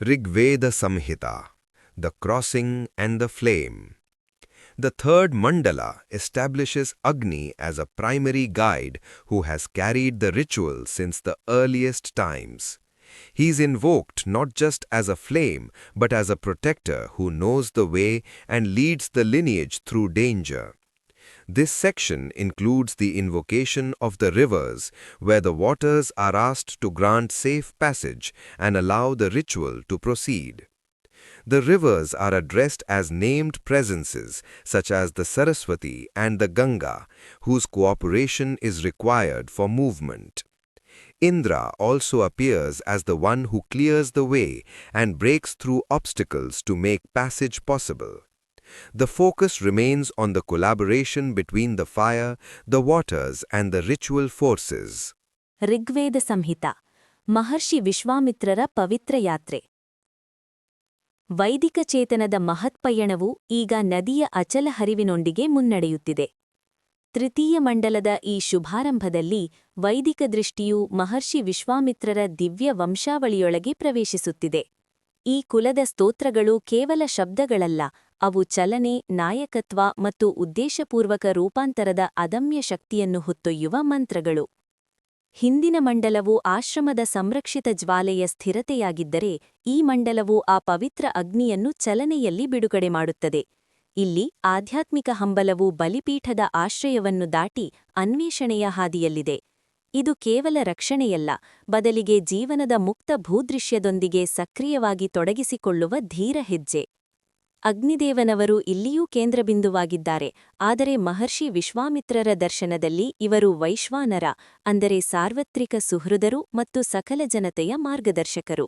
Rigveda Samhita, the crossing and the flame. The third mandala establishes Agni as a primary guide who has carried the ritual since the earliest times. He is invoked not just as a flame but as a protector who knows the way and leads the lineage through danger. This section includes the invocation of the rivers, where the waters are asked to grant safe passage and allow the ritual to proceed. The rivers are addressed as named presences such as the Saraswati and the Ganga, whose cooperation is required for movement. Indra also appears as the one who clears the way and breaks through obstacles to make passage possible. The focus remains on the collaboration between the fire, the waters and the ritual forces. Rigveda ಸಂಹಿತ ಮಹರ್ಷಿ ವಿಶ್ವಾಮಿತ್ರರ ಪವಿತ್ರ ಯಾತ್ರೆ. ವೈದಿಕ ಚೇತನದ ಮಹತ್ಪಯಣವು ಈಗ ನದಿಯ ಅಚಲ ಹರಿವಿನೊಂದಿಗೆ ಮುನ್ನಡೆಯುತ್ತಿದೆ. ತೃತೀಯ ಮಂಡಲದ ಈ ಶುಭಾರಂಭದಲ್ಲಿ ವೈದಿಕ ದೃಷ್ಟಿಯು ಮಹರ್ಷಿ ವಿಶ್ವಾಮಿತ್ರರ ದಿವ್ಯ ವಂಶಾವಳಿಯೊಳಗೆ ಪ್ರವೇಶಿಸುತ್ತಿದೆ. ಈ ಕುಲದ ಸ್ತೋತ್ರಗಳು ಕೇವಲ ಶಬ್ದಗಳಲ್ಲ, ಅವು ಚಲನೆ, ನಾಯಕತ್ವ ಮತ್ತು ಉದ್ದೇಶಪೂರ್ವಕ ರೂಪಾಂತರದ ಅದಮ್ಯ ಶಕ್ತಿಯನ್ನು ಹೊತ್ತೊಯ್ಯುವ ಮಂತ್ರಗಳು. ಹಿಂದಿನ ಮಂಡಲವು ಆಶ್ರಮದ ಸಂರಕ್ಷಿತ ಜ್ವಾಲೆಯ ಸ್ಥಿರತೆಯಾಗಿದ್ದರೆ, ಈ ಮಂಡಲವು ಆ ಪವಿತ್ರ ಅಗ್ನಿಯನ್ನು ಚಲನೆಯಲ್ಲಿ ಬಿಡುಗಡೆ ಮಾಡುತ್ತದೆ. ಇಲ್ಲಿ ಆಧ್ಯಾತ್ಮಿಕ ಹಂಬಲವು ಬಲಿಪೀಠದ ಆಶ್ರಯವನ್ನು ದಾಟಿ ಅನ್ವೇಷಣೆಯ ಹಾದಿಯಲ್ಲಿದೆ. ಇದು ಕೇವಲ ರಕ್ಷಣೆಯಲ್ಲ, ಬದಲಿಗೆ ಜೀವನದ ಮುಕ್ತ ಭೂದೃಶ್ಯದೊಂದಿಗೆ ಸಕ್ರಿಯವಾಗಿ ತೊಡಗಿಸಿಕೊಳ್ಳುವ ಧೀರ ಹೆಜ್ಜೆ. ಅಗ್ನಿದೇವನವರು ಇಲ್ಲಿಯೂ ಕೇಂದ್ರಬಿಂದುವಾಗಿದ್ದಾರೆ, ಆದರೆ ಮಹರ್ಷಿ ವಿಶ್ವಾಮಿತ್ರರ ದರ್ಶನದಲ್ಲಿ ಇವರು ವೈಶ್ವಾನರ, ಅಂದರೆ ಸಾರ್ವತ್ರಿಕ ಸುಹೃದರು ಮತ್ತು ಸಕಲ ಜನತೆಯ ಮಾರ್ಗದರ್ಶಕರು.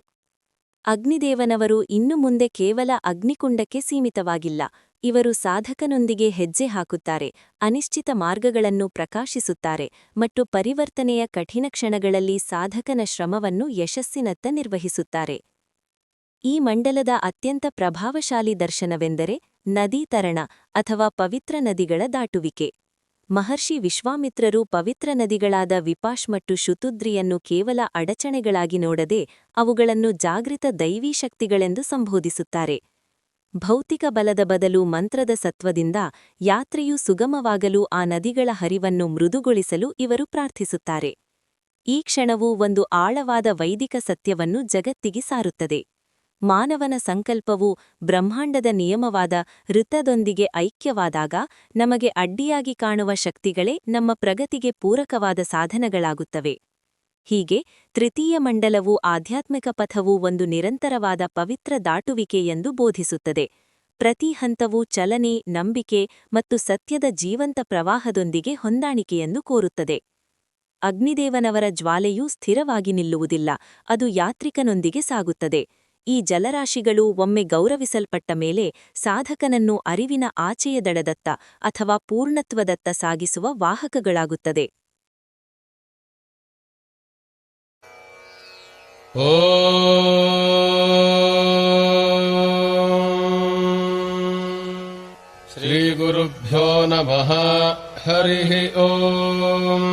ಅಗ್ನಿದೇವನವರು ಇನ್ನು ಮುಂದೆ ಕೇವಲ ಅಗ್ನಿಕುಂಡಕ್ಕೆ ಸೀಮಿತವಾಗಿಲ್ಲ, ಇವರು ಸಾಧಕನೊಂದಿಗೆ ಹೆಜ್ಜೆ ಹಾಕುತ್ತಾರೆ, ಅನಿಶ್ಚಿತ ಮಾರ್ಗಗಳನ್ನು ಪ್ರಕಾಶಿಸುತ್ತಾರೆ ಮತ್ತು ಪರಿವರ್ತನೆಯ ಕಠಿಣ ಕ್ಷಣಗಳಲ್ಲಿ ಸಾಧಕನ ಶ್ರಮವನ್ನು ಯಶಸ್ಸಿನತ್ತ ನಿರ್ವಹಿಸುತ್ತಾರೆ. ಈ ಮಂಡಲದ ಅತ್ಯಂತ ಪ್ರಭಾವಶಾಲಿ ದರ್ಶನವೆಂದರೆ ನದೀ ತರಣ ಅಥವಾ ಪವಿತ್ರ ನದಿಗಳ ದಾಟುವಿಕೆ. ಮಹರ್ಷಿ ವಿಶ್ವಾಮಿತ್ರರು ಪವಿತ್ರ ನದಿಗಳಾದ ವಿಪಾಶ್ ಮತ್ತು ಶುತುದ್ರಿಯನ್ನು ಕೇವಲ ಅಡಚಣೆಗಳಾಗಿ ನೋಡದೆ ಅವುಗಳನ್ನು ಜಾಗೃತ ದೈವೀ ಶಕ್ತಿಗಳೆಂದು ಸಂಬೋಧಿಸುತ್ತಾರೆ. ಭೌತಿಕ ಬಲದ ಬದಲು ಮಂತ್ರದ ಸತ್ವದಿಂದ ಯಾತ್ರೆಯು ಸುಗಮವಾಗಲು ಆ ನದಿಗಳ ಹರಿವನ್ನು ಮೃದುಗೊಳಿಸಲು ಇವರು ಪ್ರಾರ್ಥಿಸುತ್ತಾರೆ. ಈ ಕ್ಷಣವು ಒಂದು ಆಳವಾದ ವೈದಿಕ ಸತ್ಯವನ್ನು ಜಗತ್ತಿಗೆ ಸಾರುತ್ತದೆ. ಮಾನವನ ಸಂಕಲ್ಪವು ಬ್ರಹ್ಮಾಂಡದ ನಿಯಮವಾದ ಋತದೊಂದಿಗೆ ಐಕ್ಯವಾದಾಗ ನಮಗೆ ಅಡ್ಡಿಯಾಗಿ ಕಾಣುವ ಶಕ್ತಿಗಳೇ ನಮ್ಮ ಪ್ರಗತಿಗೆ ಪೂರಕವಾದ ಸಾಧನಗಳಾಗುತ್ತವೆ. ಹೀಗೆ ತೃತೀಯ ಮಂಡಲವು ಆಧ್ಯಾತ್ಮಿಕ ಪಥವು ಒಂದು ನಿರಂತರವಾದ ಪವಿತ್ರ ದಾಟುವಿಕೆ ಎಂದು ಬೋಧಿಸುತ್ತದೆ. ಪ್ರತಿ ಹಂತವೂ ಚಲನೆ, ನಂಬಿಕೆ ಮತ್ತು ಸತ್ಯದ ಜೀವಂತ ಪ್ರವಾಹದೊಂದಿಗೆ ಹೊಂದಾಣಿಕೆಯನ್ನು ಕೋರುತ್ತದೆ. ಅಗ್ನಿದೇವನವರ ಜ್ವಾಲೆಯೂ ಸ್ಥಿರವಾಗಿ ನಿಲ್ಲುವುದಿಲ್ಲ, ಅದು ಯಾತ್ರಿಕನೊಂದಿಗೆ ಸಾಗುತ್ತದೆ. ಈ ಜಲರಾಶಿಗಳು ಒಮ್ಮೆ ಗೌರವಿಸಲ್ಪಟ್ಟ ಮೇಲೆ ಸಾಧಕನನ್ನು ಅರಿವಿನ ಆಚೆಯ ದಡದತ್ತ ಅಥವಾ ಪೂರ್ಣತ್ವದತ್ತ ಸಾಗಿಸುವ ವಾಹಕಗಳಾಗುತ್ತದೆ. ಶ್ರೀ ಗುರುಭ್ಯೋ ನಮಃ. ಹರಿಃ ಓಂ.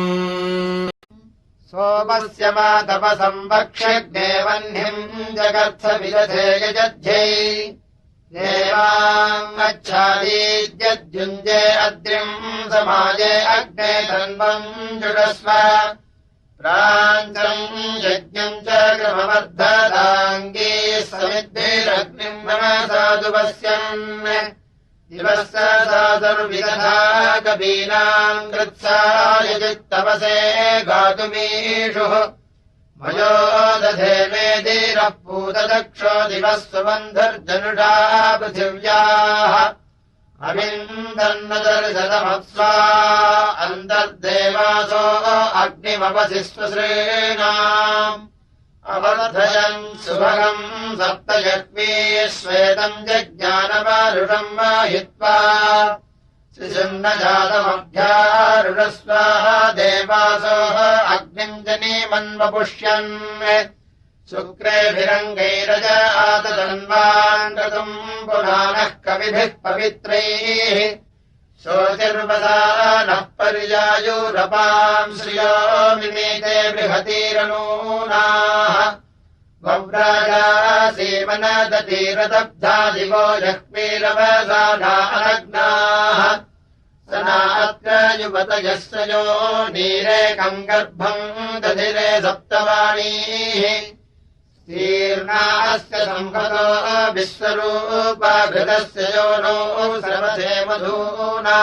ಸೋಮಸ್ಯ ಮಾತಪ ಸಂಭಕ್ಷ್ಯಗ್ನೇವಹ್ನಿಂ ಜಗರ್ಥ ವಿದಧೇ ಯಜಧ್ಯೈ ದೇವಾಂಗಚ್ಛಾದೀದ್ಯದ್ಯುಂಜೆ ಅದ್ರಿಂ ಸಮಾಜೆ ಅಗ್ನೇ ತನ್ವಂ ಜುಡಸ್ವ ಪ್ರಾಂತಂ ಯಜ್ಞಂ ಚ ಗೃಹವರ್ಧದಾಂಗೀ ಸಮಿದ್ಭಿರಗ್ನಿಂ ಮನಸಾಧುವಸ್ಯನ್ ದಿವಸ್ಸಾದುರ್ವಿದಧಾ ಕಬೀನಾಂ ಕೃತ್ಸಾಯಜಿತ್ತವಸೇ ಗಾತುಮೀಷುಃ ಮಯೋ ದಧೇ ಮೇಧೀರಃ ಪೂತದಕ್ಷೋ ದಿವಃ ಸುಬಂಧುರ್ಜನುಷಾ ಪೃಥಿವ್ಯಾಃ ಅವಿಂದನ್ನದರ್ಶನಮಪ್ಸ್ವಾ ಅಂತರ್ದೇವಾಸೋ ಅಗ್ನಿಮಪಸಿಸ್ವಶ್ರೇಣಾಂ ಅವರ್ಧಯನ್ ಸುಭಗಂ ಸಪ್ತಯಜ್ಞೀ ಶ್ವೇತಂ ಜಜ್ಞಾನಮಾರುಷಂ ಮಾಹಿತ್ವಾ ಶಿಶುನ್ನಜಾತಮಭ್ಯಾರುಣಸ್ವಾಹ ದೇವಾಸೋ ಅಗ್ನಿಂ ಜನೀಮನ್ವಪುಷ್ಯನ್ ಶುಕ್ರೇಭಿರಂಗೈರಜ ಆತದನ್ವಾನ್ ಋತುಂ ಪುರಾಣಃ ಕವಿಭಿಃ ಪವಿತ್ರೈಃ ಶೋಚಿರ್ವಸಾನಃ ಪರಿಜಾಯುರಪಾಂ ಶ್ರಿಯೋ ಮಿಮೀತೆ ಬೃಹತೀರನೂನಾಃ वव्राजासीमनदतीरदब्धा दिवो जह्मीरवसानानग्नाः स नात्र युवतयस्य यो नीरेकम् गर्भम् दधिरे सप्तवाणीः शीर्णास्य संहतो विश्वरूपाभृतस्य यो नो सर्वसे मधूना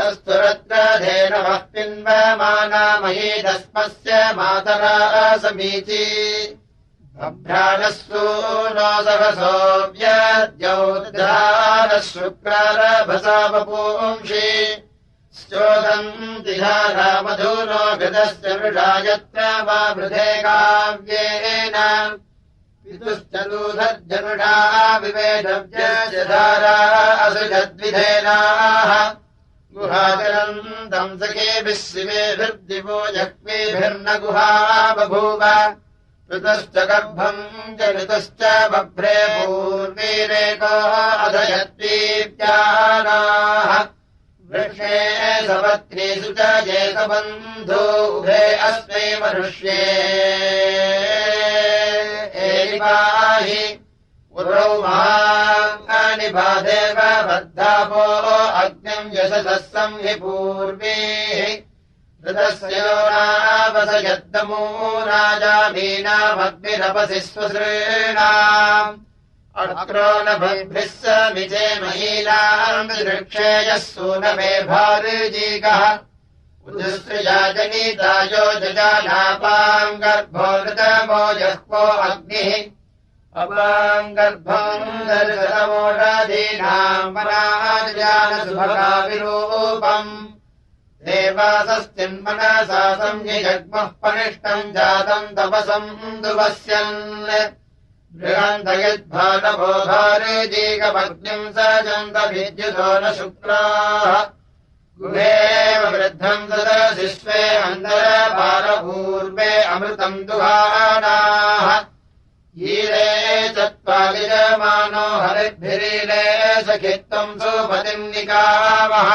अस्तु रत्रधेनवः पिन्वमाना महीदस्मस्य मातरा समीची अभ्राणस्तु नो सहसोऽव्यद्यौद्धारः शुक्रारभसा वपुंषि स्योदन्ति धारा मधुनो घृतस्य मृषा यत्र वा वृधे काव्येन पितुश्च दूधर्जनुषा विवेदव्यस्य धारा असृजद्विधेनाः गुहाचरन्तम् सखेभिः शिवेभिर्दिवो जह्वीभिर्न गुहा बभूव ऋतश्च गर्भम् च ऋतश्च बभ्रे पूर्वीरेको अधयद्वीप्यानाः वृक्षे सपत्नीषु च जेतबन्धू उभे अस्मै मनुष्ये एवाहि उरौ महाङ्गानि बाधेव बद्धापो अग्निम् यशसः संहि पूर्वीः ऋतस्य यो नावसयद्दमूनाजामीनामग्निरपसि स्वसॄणाम् अक्रोनभद्भिः समिजे महीनाम् वृक्षेयः सूनमे भार्जीकः उदुसृजा जनितायो जजानापाम् गर्भो ऋतमो जह्वो अग्निः अपाम् गर्भम् दर्शतमोषधीनाम् वनाजानसुभगाविरूपम् देवासस्तिन्मनसा संयजग्मः पनिष्टम् जातम् तपसम् दुवस्यन् बृहन्तयद्भानभो भार्जीकमग्निम् सजन्त विद्युतो न शुक्राः गुहेव वृद्धम् ददसि स्वे अन्तरपारपूर्वे अमृतम् दुहानाः ईरे चत्वारिजमानो हरिद्भिरीले सखित्वम् सुपतिम् निकामः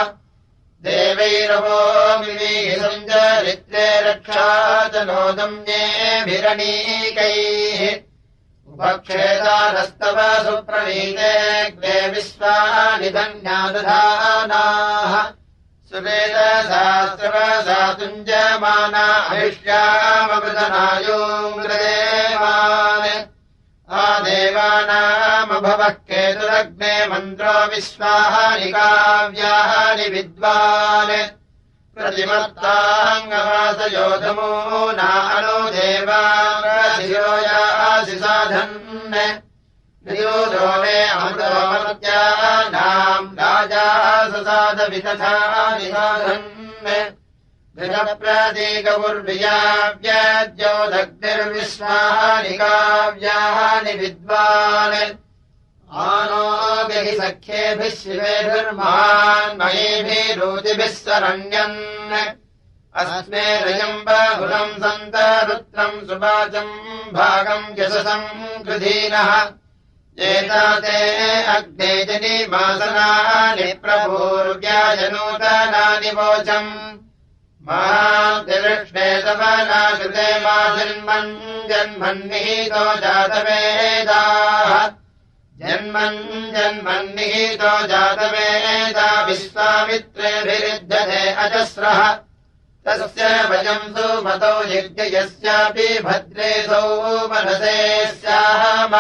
देवैरवो मिमीसञ्चरित्रे रक्षा च नोदम्येभिरणीकैः उपक्षेदानस्तव सुप्रणीतेऽग्ने विश्वानि धन्यादधानाः सुवेदशास्त्रवसातुञ्जमाना अहिष्याममृतनायोङ्ग्रदेवान् आदेवानामभवः केतुरग्ने मन्त्रो विश्वानि काव्यानि विद्वान् प्रतिमत्ताङ्गवासयोधमो नानो देवाङ्गशिरो यासि साधन् नियोधो मे अमृतोमत्यानाम् राजा ससाधवितथानि साधन् प्रतीकपुर्वियाव्याद्यो दग्निर्विश्वानि काव्यानि विद्वान् आनोगहि सख्येभिः शिवेभिर्महान्मयीभिरुचिभिः शरण्यन् अस्मे रयम् बहुलम् सन्तरुत्रम् सुवाचम् भागम् यशसम् कृधीनः एताते अग्ने जनिमासनानि प्रभूर्व्याजनूतनानि वोचम् महातिलक्ष्णे सवनाकृते मा जन्मन् जन्मन्निहितो जातवेदाः जन्मन् जन्मन्निहितो जातवेदा विश्वामित्रेभिरुध्यते अजस्रः तस्य वयम् सुमतौ यज्ञयस्यापि भद्रे सौ मनसे स्याम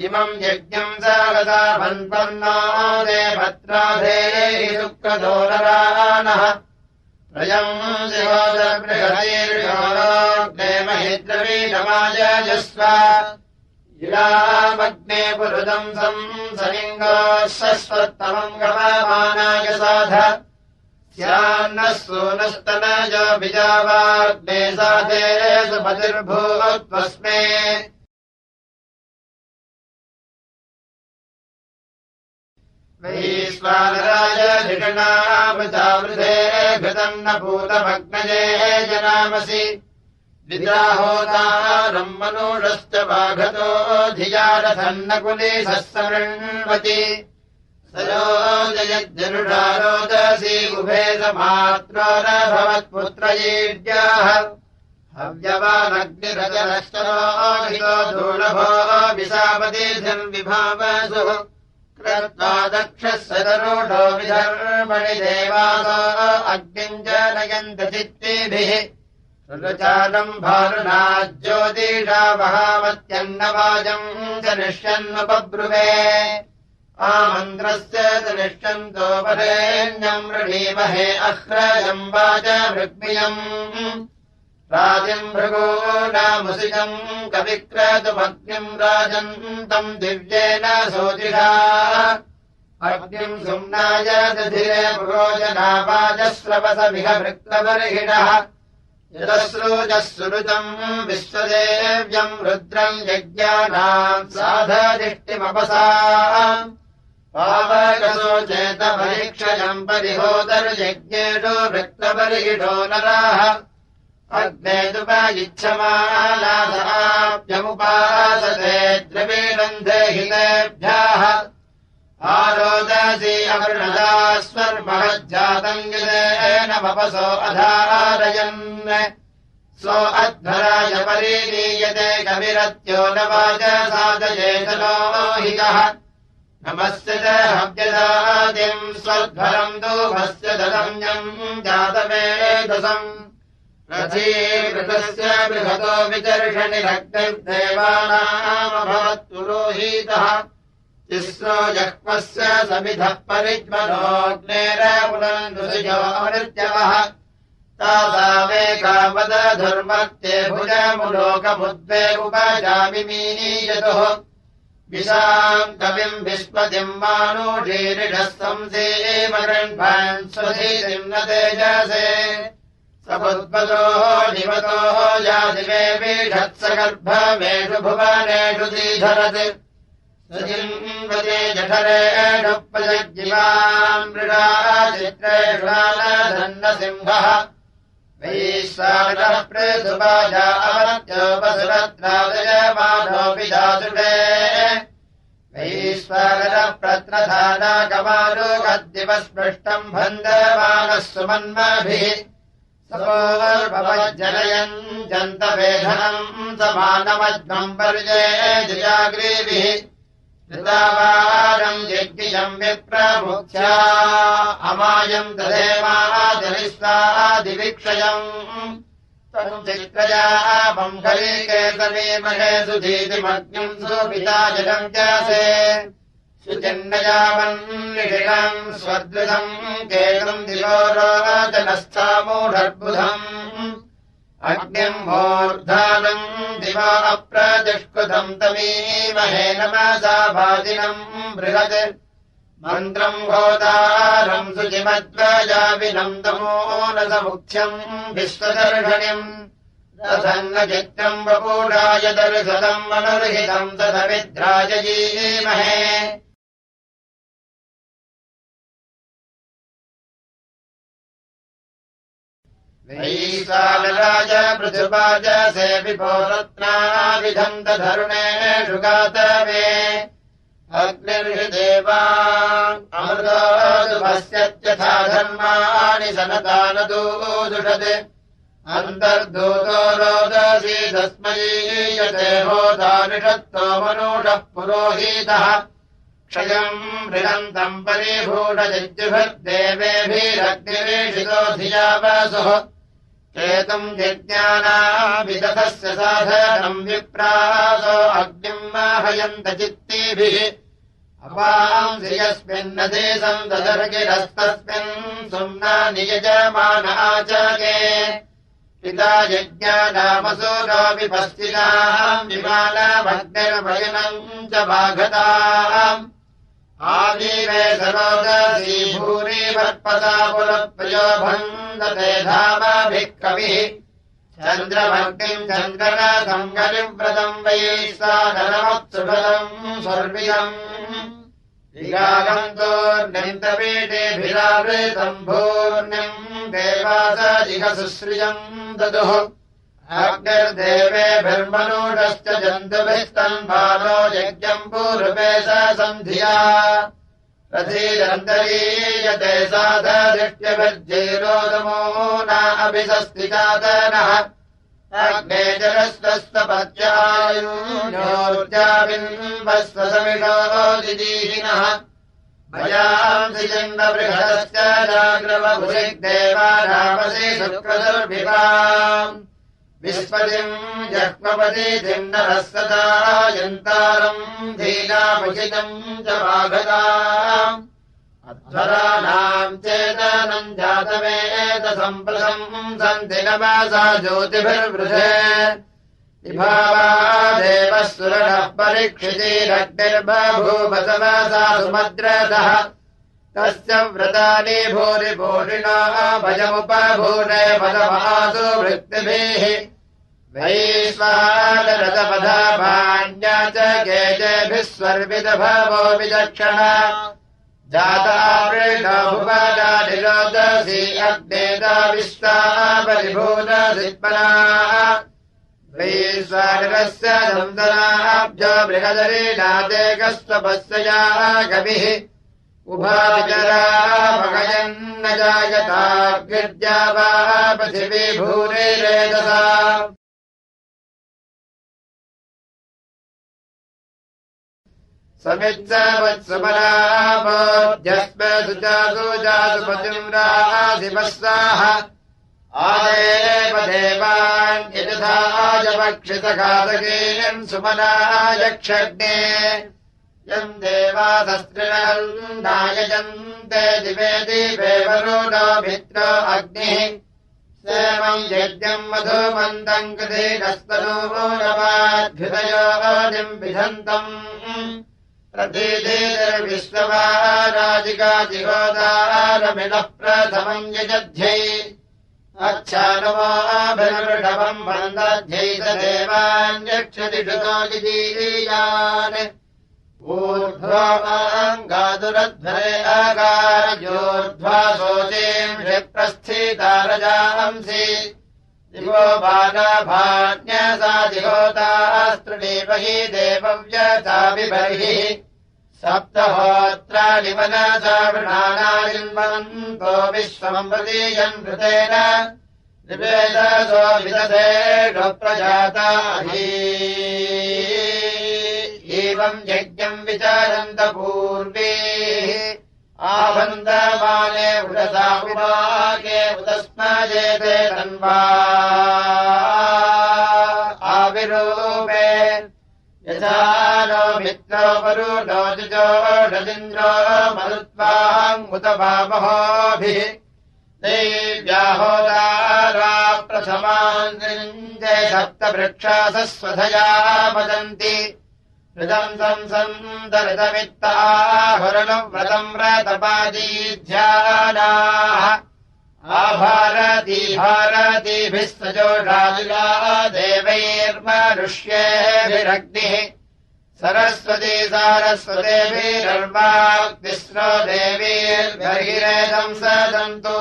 इमम् यज्ञम् सागता भन्पन्नो देवत्राधेहि शुक्रदोररानः प्रयम् शिवोदबृहतीर्योऽग्ने महिद्रवीणमायजस्व इलामग्ने पुरुदम् संसलिङ्गोः शश्वत्तमम् गममानाय साध स्यान्नः सूनस्तनयो बिजावाग्ने साधे सुपतिर्भूत्वस्मे वैश्वानराय धिषणामृतावृधे घृतम् न भूतमग्नये जनामसि विद्राहोतारम् मनूढश्च वाघतो धिया रथन्नकुलीसः समृण्वति स यो जयज्जनुषा रोदसी उभे समात्रो न भवत्पुत्रयीड्याः अव्यवानग्निरजनश्चरो दूलभो विशापतिर्विभावसु कृत्वा दक्षः सदरूढो विधर्मणि देवासो अग्निम् जनयन्त चित्तिभिः सुरचालम् भारुणा ज्योतिषा वहावत्यन्नवाजम् च निष्यन्नुपब्रुवे आमन्त्रस्य च निष्यन्तो वरेण्यम् वृणीमहे अह्रयम् वाचमृग्मियम् राजम् भृगूनामुसिकम् कविक्रतुमग्निम् राजन्तम् दिव्येन सोतिषा अग्निम् सुम्नाय दधिरे पुरोजनावाजस्रवसमिह भृक्तबर्हिणः यदश्रूजः सुरुतम् विश्वदेव्यम् रुद्रम् यज्ञानाम् साधदिष्टिमपसा पावकसो चेतपरीक्षयम् परिहोदर्यज्ञेषु भृक्तबर्हिणो नराः अग्नेतुपयिच्छमानासाप्यमुपासते द्रवीणम् देहितेभ्यः आरोदसी अवृणदा स्वर्महज्जातम् यदेन वपसो अधारयन् सो अध्वराय परीनीयते कविरत्यो न वाचसादये तनोहितः नमस्य च हव्यदादिम् स्वध्वरम् दूभस्य दधम्यम् जातवेदसम् रथीवृतस्य बृहतो विचर्षणिरग्निर्देवानामभवत्पुरोहितः तिस्रो जह्वस्य समिधः परिज्मनोऽग्नेरपुनन्दुसुजोऽमृत्यवः तासामेकावदधुर्मत्ते भुजमुलोकमुद्वे उपजामिमीयतुः विशाम् कविम् विस्पतिम् मानुषीरिषः संसेवगृह्णान् स्वधीतिम् न तेजसे समुद्वतोः निवतोः यादिवे वीषत्सगर्भमेषु भुवनेषु दीधरत् सजिन्वते जठरेषु प्रजज्जिवान् मृडा चित्रेष्वानधन्नसिंहः वैश्वानरः पृथुवाजा अमर्त्योपसुरत्रादयमानोऽपि धातुषे वैश्वानरः प्रत्रधानाकमारोगद्दिवस्पृष्टम् भन्दमानः सुमन्मभिः सपोर्भवज्जनयन् जन्तवेधनम् समानमज्मम् पर्येजुजाग्रीभिः ऋतावारम् यज्ञियम् विप्रमुख्या अमायम् दधेमाजनिस्वादिवीक्षयम् तम् चित्रयामम् खलीकेतमीमहे सुधीतिमग्निम् सुपिता जलम् चासे सुचिन्नयावन्निषिणम् स्वद्विधम् केतम् दिवोरोचनस्थामूढर्बुधम् अग्निम् मूर्धानम् दिवा अप्रतिष्कृतम् तमीमहे नमसा भाजिनम् बृहत् मन्त्रम् होतारम् सुचिमध्वजाविनम् तमोनसमुख्यम् विश्वदर्शनिम् रसन्नचित्रम् वपूषाय दर्शनम् मनुर्हितम् तदविद्राय जीमहे वैशालराज पृथुवाज सेविभो रत्नाविधन्तधरुणेषु गातवे अग्निर्देवा अमृतोऽसुभस्यत्यथा धर्माणि सनतानदूदुषत् अन्तर्धूतो रोदसी तस्मै यते होदानिषत्तो मनुषः पुरोहितः क्षयम् मृगन्तम् परिभूषयज्जुभिर्देवेभिरग्निवीषितो धियावसुः केतुम् यज्ञानाभिदधस्य साधनम् विप्रासो अग्निम् माहयन्त चित्तिभिः अपांसि यस्मिन्नदे सन्ददर्गिरस्तस्मिन् सुम्ना नियजमान आचगे पिता यज्ञानामसूरो विपस्थिताम् विमानमग्निर्वयनम् च बाघताम् आवीवे सरोदसी भूरि वर्पसा पुरप्रियो भन्दते धामाभिः कविः चन्द्रमग्निम् चन्द्रनाथम् गलिव्रतम् वैश्वानरमत्सुभदम् स्वर्विदम् विगागन्तोर्निन्तपीठेभिरावृतम् भूर्णिम् देवासजिह सुश्रियम् ददुः अग्निर्देवेभिर्मनुषश्च जन्तुभिस्तन्भानो यज्ञम् पूर्वे स सन्धिया रथीरन्तरीयते साधदृष्ट्यभिर्जैरोदमो न अभिसस्तिचातनः अग्ने जलस्वस्तपत्यायुर्जाबिम्बस्वसमिषो दिदीहिनः भजांसि जन्मबृहदश्च जाग्रवभुरिग्देवानामसि शुक्रदुर्भिवाम् विस्पतिम् जह्मपतिथिम् नरः सदा यन्तारम् धीनामुचितम् च वाघताम् अध्वराणाम् चेतनम् जातमेतसम्प्रसम् सन्ति नमसा ज्योतिभिर्वृधे विभावा देवः सुरनः परीक्षितिरग्निर्बभूव तमसा सुमद्रतः तस्य व्रतानि भूरि भूषिणो भजमुपभूने पदमासु वृत्तिभिः वैश्वानरतपदाभाण्या च केजेभिः स्वर्विदभवो विचक्षणा जाता वृषभुपदा निरोदसी अग्नेता विश्वा परिभूतसित्मना वैश्वानरस्य दन्दनाभ्यो बृहदरीनादेकस्वपस्यया कविः उभाविचरा भगयन्न जायताग्निर्जा वा पृथिवी भूरिरेतसा समित्सवत्समरापोऽध्यस्मे सुजासु जासुपतिम् राधिपस्वाह आदेव देवान् यजथाजपक्षितघातकेयम् सुमना यक्षग्ने यम् देवासस्त्रिनन्दायजन्ते दिवे दिवे वरुणो मित्रो अग्निः सेमम् यज्ञम् मधुमन्दम् कृधीनस्तनूनवाद्भ्युदयोनिम् विधन्तम् प्रतीतिर्विश्ववाराजिकाजिहोदारमिनः प्रथमम् यजध्यै अच्छानवाभिर्वृषभम् वन्दध्यै स देवान्यक्षति श्रुतो जिजीयान् ऊर्ध्वाङ्गादुरध्वरे अकारयोर्ध्वा शोचीम् क्षिप्रस्थिता रजांसि दिवो बाणाभाण्यसा दिहोतास्त्रिणीपहि देवव्यता विबर्हिः सप्तहोत्राणि मनसा वृणानायन्वन्तो विश्वमृतीयम् कृतेन निवेदसो विदधेषु प्रजाताहि एवम् यज्ञम् विचारन्त पूर्वीः आवन्दमाने उदसा उवाके उदस्मजेते तन्वा आविरूपे यथा नो मित्रो वरुणो जुजोषदिन्द्रो मरुत्वाङ्मुत वामहोभिः देव्याहोदारा प्रथमान्द्रिञ्जे सप्तवृक्षासः स्वधया वदन्ति हृदम् संसन्दरितमित्ताहुरनुव्रतम् व्रतपादीध्यानाः आभारती भारतीभिः सजोषादिला देवैर्मनुष्येभिरग्निः सरस्वती सारस्वतेभिरर्वाग्निस्रो देवीर्बर्हिरेदम् सदन्तु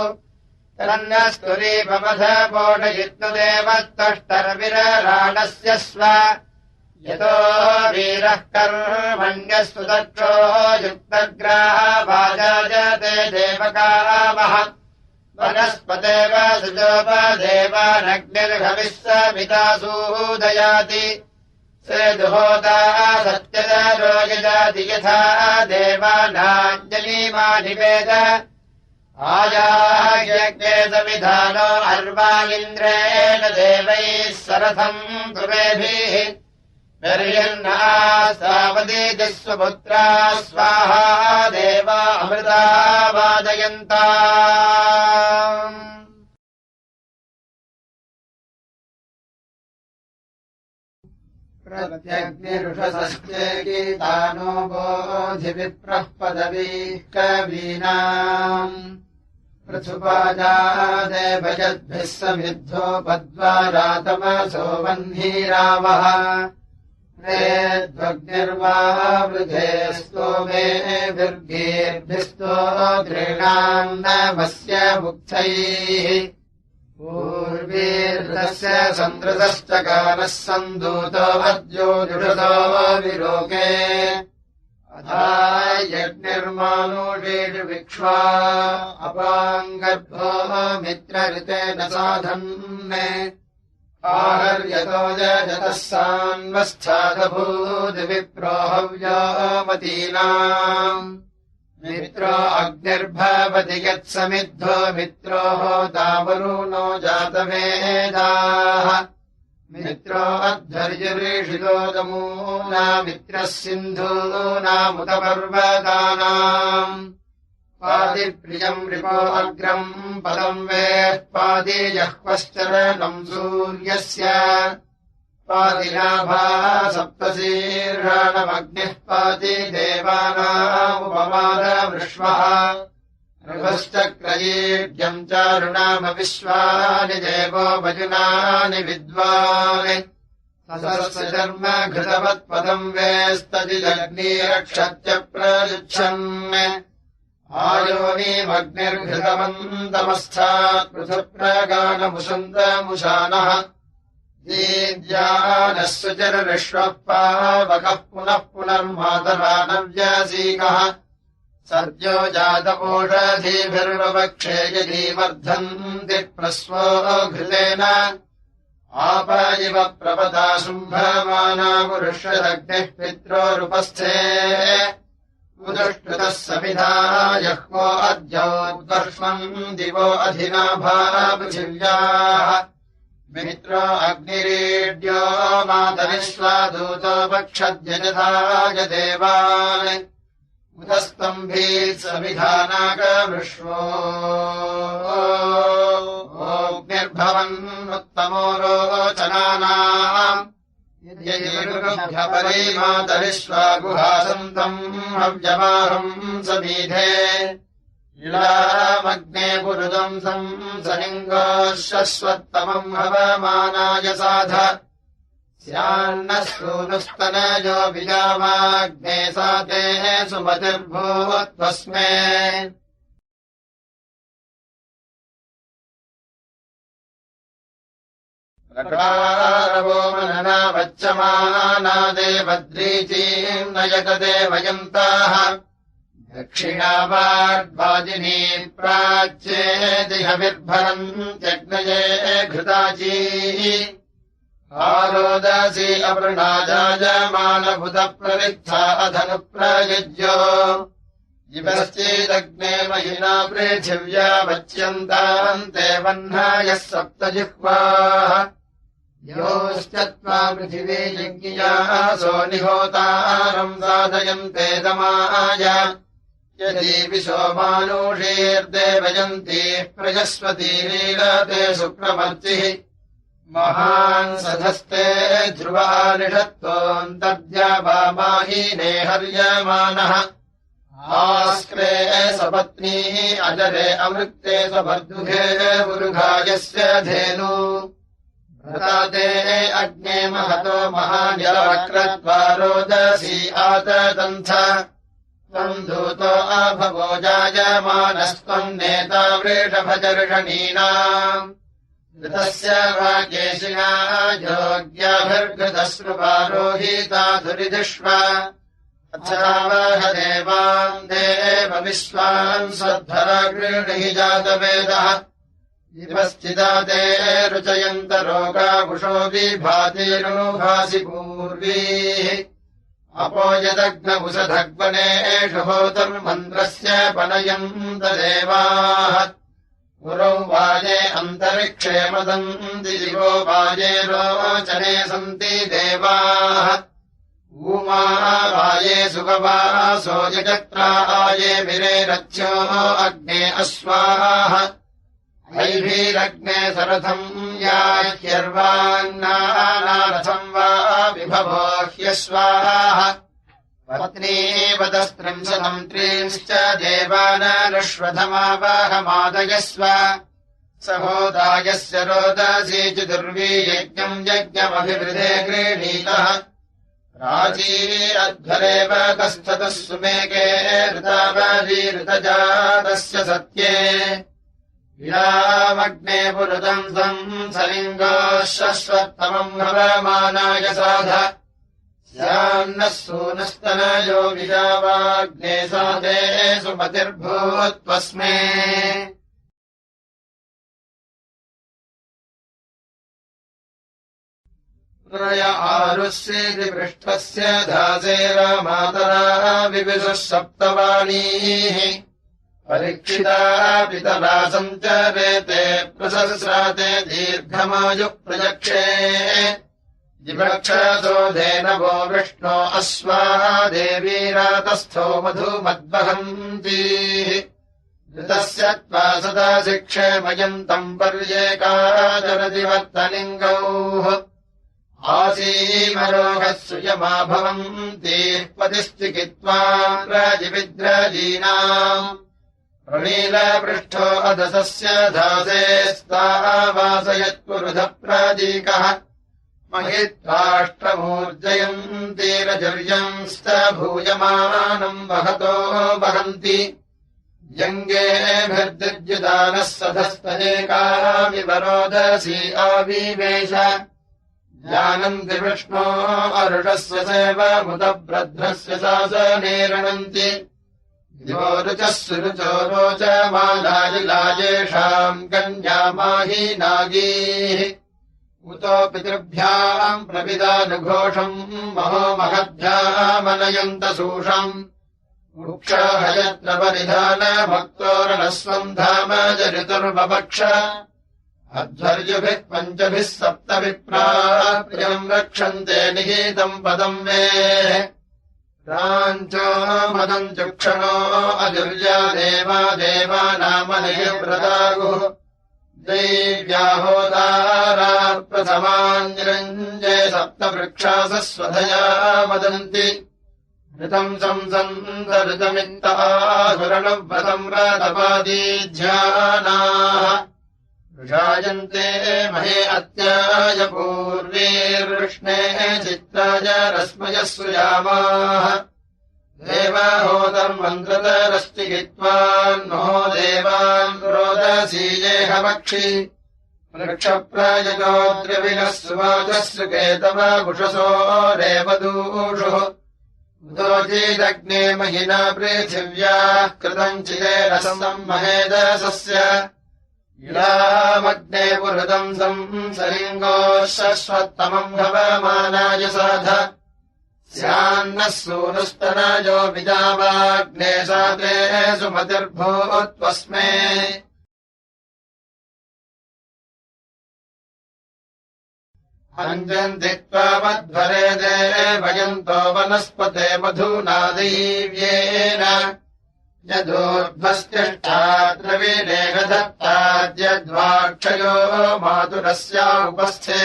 तन्नस्तुरीपमथपोषयित्नुदेवत्तष्टर्विरराणस्य स्व यतो वीरः कर्मण्यस्तु दक्षो युक्तग्राहवाजाजते देवकामः वनस्पतेव सुजोपदेवानग्निर्हविः समिता सूदयाति सेदुहोता सत्यदरो यजाति यथा देवानाञ्जलिमानिवेद आयाज्ञे समिधानो अर्वालिन्द्रेण देवैः सरथम् तुमेभिः वर्यन्ना सावदेतिः स्वपुत्रा स्वाहा देवा अमृता वादयन्ता प्रत्यग्निरुषसस्ये गीतानो बोधिविप्रः पदवी कवीनाम् पृथुपाजादेवयद्भिः समिद्धो पद्वारातमसो वह्निरावः रेद्वग्निर्वा वृधे स्तोमे विर्गेर्भिस्तो दृढाम् नमस्य मुक्थैः पूर्वीर्दस्य सन्दृतश्चकारः सन्दूतो अद्यो जुषतो विलोके अथा यज्ञिर्मानुषेषु विक्ष्वा अपाङ्गर्भो मित्रऋतेन साधन् आहर्यतो यजतः सान्वस्थादभूद्विप्रो हव्योमतीनाम् मित्रो अग्निर्भवति यत्समिद्धो मित्रो होतावरुणो जातवेदाः मित्रो अध्वर्युरीषितोदमूना मित्रः सिन्धूनामुतपर्वतानाम् पादिप्रियम् रिपो अग्रम् पदम् वेः पादिजह्वश्चरणम् सूर्यस्य पादिनाभा सप्तशीर्षाणमग्निः पाति देवानामुपमादवृष्वः ऋभश्चक्रयीड्यम् चारुणामविश्वानि देवो वजुनानि विद्वान् ससर्म घृतवत्पदम् वेस्तजिदग्निरक्षत्य प्रयुच्छन् आयोनीमग्निर्घृतवन्तमस्थात् पृथुप्रगानमुसन्तमुशानः दीद्यानः सुचरविश्वः पावकः पुनः पुनर्मातरानव्यासीकः सद्यो जातपोषधीभिर्ववक्षे यदि वर्धन्ति प्रस्वो घृतेन आप इव प्रपदा शुम्भमाना पुरुषदग्निः पित्रोरुपस्थे उदुष्टुतः समिधा यह्वो अद्योद्वर्ष्मम् दिवो अधिनाभा पृथिव्याः मित्रो अग्निरीड्यो मातरिष्वादूतो वक्षद्यजधाय देवान् उदस्तम्भीत् समिधानाकवृष्वो अग्निर्भवन्नुत्तमो रोचनानाम् यद्यपरिमातरिष्वा गुहासन्तम् हव्यमाहम् समीधे इलामग्ने पुरुदंसम् सलिङ्गोश्वत्तमम् हवमानाय साध स्यान्नः सूनुस्तनयो विजावाग्ने साते सुमतिर्भूत्वस्मे प्रकारवो मनना वच्यमाना देवद्रीचीम् नयतते वयन्ताः दक्षिणावाग्वाजिनी प्राच्येदिहविर्भरन्त्यग्नये घृताची आरोदसी अवृणाजायमानभुतप्ररिक्था अधनुप्रयुज्यो इवश्चेदग्ने महिना पृथिव्या वच्यन्ताम् ते वह्नायः सप्तजिह्वाः योश्चत्वा पृथिवी यज्ञियासो निहोतारम् साधयन्ते दमाय यदि विशोमानुषीर्देवयन्तीः प्रजस्वती लीलते शुक्रमर्चिः महान् सधस्ते ध्रुवानिषत्तोऽन्तर्द्यावामाहीने हर्यमानः आस्क्रे सपत्नीः अजरे अमृक्ते स्वभर्दुघे उरुघायस्य धेनु व्रताते अग्ने महतो महान्यवक्रत्वा रोदसी आतदन्थ त्वम् दूतो अभवो जायमानस्त्वम् नेता वृषभजर्षणीनाम् घृतस्य वाकेशिना योग्याभिर्घृतश्रुवारोहिता धुरिधिष्व अथावह देवान् देवविश्वान् सद्धरा गृह्णहि जातवेदः दिवश्चिदा ते रुचयन्त रोगाकुशो विभातिरुभासि पूर्वीः अपो यदग्नवुषधग्वनेषु होतुर्मन्त्रस्य पनयन्त देवाः पुरो वाये अन्तरिक्षे मदन्ति दिवो वाये रोचने सन्ति देवाः ऊमा वाये सुगवासो यजत्राये विरेरथ्यो अग्ने अश्वाः ऐभिरग्ने सरथम् याह्यर्वाङ्नानारथम् वा विभवो ह्यश्वाः पत्नीवतस्त्रिंशतम् त्रींश्च देवानरुष्वधमावाहमादयस्व सहोदायस्य रोदसी चतुर्वी यज्ञम् यज्ञमभिवृधे गृहीतः राजी अध्वरेव कस्थतः सुमेके ऋतावरी ऋतजातस्य सत्ये विरामग्ने पुरुदम् सलिङ्गोश्वत्तमम् हवमानाय साध स्यान्नः सूनस्तनयो विजावाग्ने साधे सुमतिर्भूत्वस्मे प्रय आरुष्येति पृष्ठस्य धासेरामातरा विविशुः सप्तवाणीः परीक्षिता पितरा सञ्चरेते प्रसस्राते दीर्घमायुः प्रजक्षे जिवक्षसोधेनवो विष्णो अश्वाः देवीरातस्थो मधुमद्वहन्तीः ऋतस्य त्वा सदा शिक्षेमयन्तम् पर्येकाचरतिवर्तलिङ्गौः आसीमरोगः सुयमा भवन्तीः पतिश्चिकित्वा राजिविद्रजीनाम् प्रणीलपृष्ठो अधसस्य धासेस्तावासयत्पुरुधः प्राजीकः महित्वाष्ट्रमूर्जयन्तीरजर्यंस्तभूयमानम् वहतो वहन्ति यङ्गेभिर्दिद्युदानः सधस्तनेकाविवरोदसी आविवेश जानन्ति विष्णो अरुषस्य सेवमुदभ्रद्रस्य शासनेरणन्ति योरुचः सुरुचो रोचमालाजिलाजेषाम् कन्या माही नागीः उतो पितृभ्याम् प्रविदानुघोषम् महो महद्भ्यामनयन्तसूषम् वृक्षाहयत्र परिधानभक्तोरणस्वम् धाम जरितुर्वपक्ष अध्वर्युभिः पञ्चभिः सप्तविप्राः प्रियम् रक्षन्ते निहितम् पदम् मे राञ्चो मदम् चुक्षणो अजुर्या देवा देवानामनयव्रतागुः दैव्याहोदाराप्रथमाञ्जृञ्जे सप्तवृक्षासः स्वधया वदन्ति ऋतम् संसन्तऋतमित्ताहुरणव्रतम् रतपादीध्यानाः वृषायन्ते महे अत्याय पूर्वीर्वृष्णेः चित्राय रश्मयः सुयामाः देवाहोतर्मन्त्रतरश्चिकित्वान्नो देवान् रोदसीयेह वक्षि वृक्षप्रयजोद्रविणः सुवाचः सुकेतव उषसो रेवदूषुः उदोचीदग्ने महिना पृथिव्याः कृतम् चिदेरसम् महेदसस्य इलामग्ने पुरुदम् संसलिङ्गोः शश्वत्तमम् भवमानाय साध स्यान्नः सूनुस्तनयो विजावाग्ने साते सुमतिर्भूत्वस्मे अञ्जन्ति त्वामध्वरे देवयन्तो वनस्पते मधुना दैव्येन यदूर्ध्वस्तिष्ठाद्रविरेहदत्ताद्यद्वाक्षयो मातुरस्या उपस्थे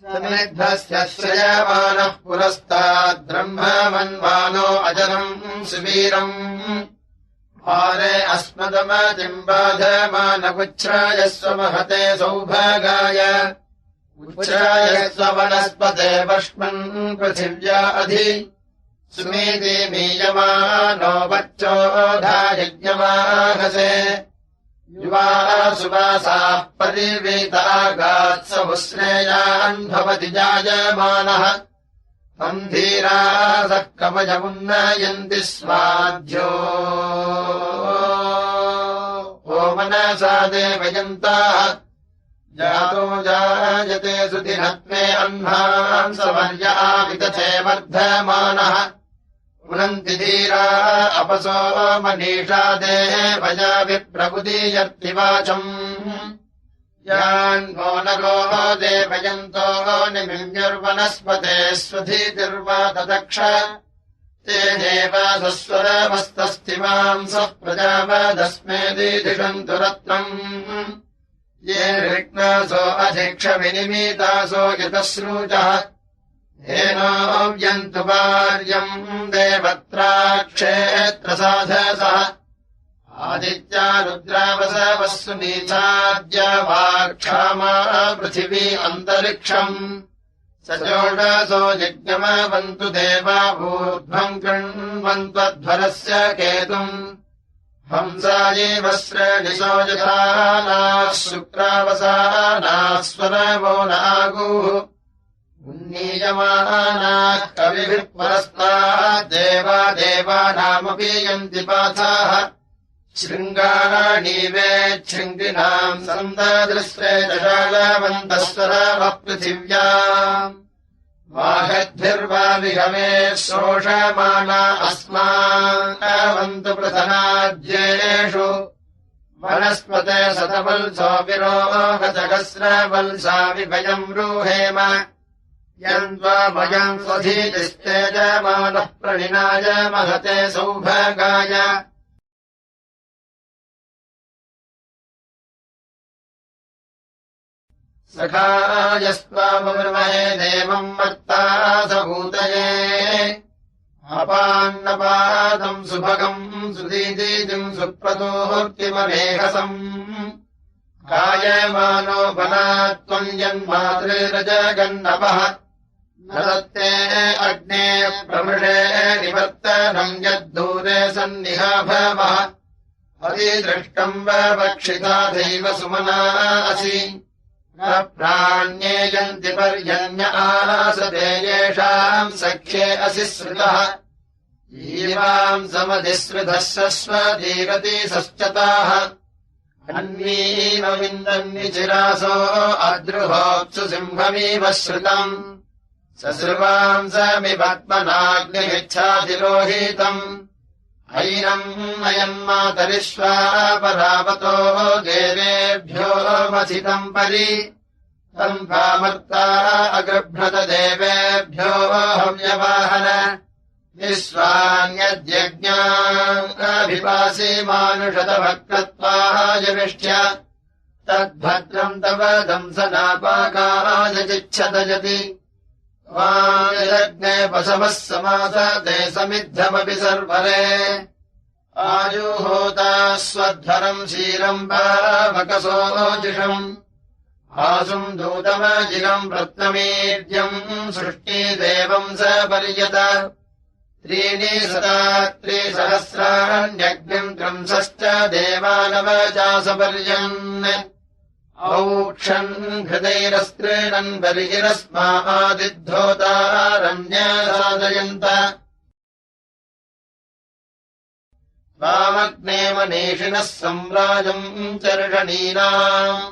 समेद्धस्य श्रयमानः पुरस्ताद्ब्रह्मवन्वानो अजरम् सुवीरम् पारे अस्मदमतिम् बाधमानमुच्छ्रायस्व महते सौभागाय उच्छ्रायस्व वनस्पते वष्मन् पृथिव्या अधि सुमेधे मीयमानो वच्चोधायज्ञमाहसे युवा सुवासाः परिवेतागात्समुश्रेयान् भवति जायमानः तम् धीरासः कवचमुन्नयन्ति स्वाध्यो ओ मनसा देवयन्ताः जातो जायते सुदिनत्वे अह्नान् सवर्या विदथे वर्धमानः पुनन्ति धीरा अपसो मनीषा देवया विप्रबुदीयर्तिवाचम् यान्वो नरो देवयन्तो निमिन्युर्वनस्पते स्वधीतिर्वा तदक्ष ते देवासस्वरमस्तस्तिमांसः प्रजावदस्मे दीदिषन्तु रत्नम् ये ऋक्नासो अधिक्षविनिमीतासो यतश्रूचः येनोऽव्यन्तु वार्यम् देवत्राक्षेत्रसाधसः आदित्या रुद्रावसवः सुनीचाद्या वाक्षामा पृथिवी अन्तरिक्षम् सजोषसो यज्ञमवन्तु देवा ऊर्ध्वम् कृण्वन्त्वध्वरस्य केतुम् हंसायैव श्रेणिसो यथानाः शुक्रावसानाः स्वरवो नागुः उन्नीयमानाः कविभिः परस्ताद् देवा देवानामपि यन्ति पाथाः शृङ्गाणीवेच्छृङ्गिनाम् सन्ददृश्रे दशालवन्तस्वरावः पृथिव्याम् वाहद्भिर्वा विहमे शोषमाना अस्माकवन्तु प्रथनाद्येषु वनस्पते शतवल्सो विरोहतगस्रवल्सा विभयम् रूहेम यन्त्वा भयम् स्वधीतिस्तेजमानः प्रणिनाय महते सौभागाय सखायस्त्वामृमहे देवम् मत्तासभूतये अपान्नपादम् सुभगम् सुदीदीतिम् सुप्रतोर्तिममेहसम् कायमानो बलात्त्वम् यन्मातृरजगन्नपः न दत्ते अग्ने प्रमृषे निवर्तनम् यद्दूरे सन्निहाभवः अतिदृष्टम् वक्षिता दैव सुमना असि न प्राण्येयन्ति पर्यन्य आसते येषाम् सख्ये असि श्रुतः जीवाम् समधिश्रुतः सस्वदीरति सश्चताः अन्वीमविन्दन्निचिरासो अद्रुहोऽप्सु सिंहमीव श्रुतम् ससृवाम् समिपद्मनाग्निमिच्छातिरोहितम् ऐनम् अयम् मातरिष्वा परावतो देवेभ्यो मथितम् परि तम् पामर्ता अगृभ्रत देवेभ्यो हव्यवाहन विश्वान्यद्यज्ञाभिपासि मानुषतभक्तत्वायविष्ठ्य तद्भद्रम् तव दंसनापाकायचिच्छतजति वायज्ञे पशवः समासते समिद्धमपि सर्वरे आजुहोता स्वध्वरम् क्षीरम् पावकसोजिषम् आसुम् दूतमजिगम् रत्नमीर्यम् सृष्टिदेवम् स पर्यत त्रीणि सदा त्रिसहस्राण्यग्निम् त्रंसश्च देवानवचासपर्यन् औक्षन् हृदैरस्त्रीणन् बर्हिरस्मादिद्धोतारण्यसादयन्त त्वामग्ने मनीषिणः सम्राजम् चर्षणीनाम्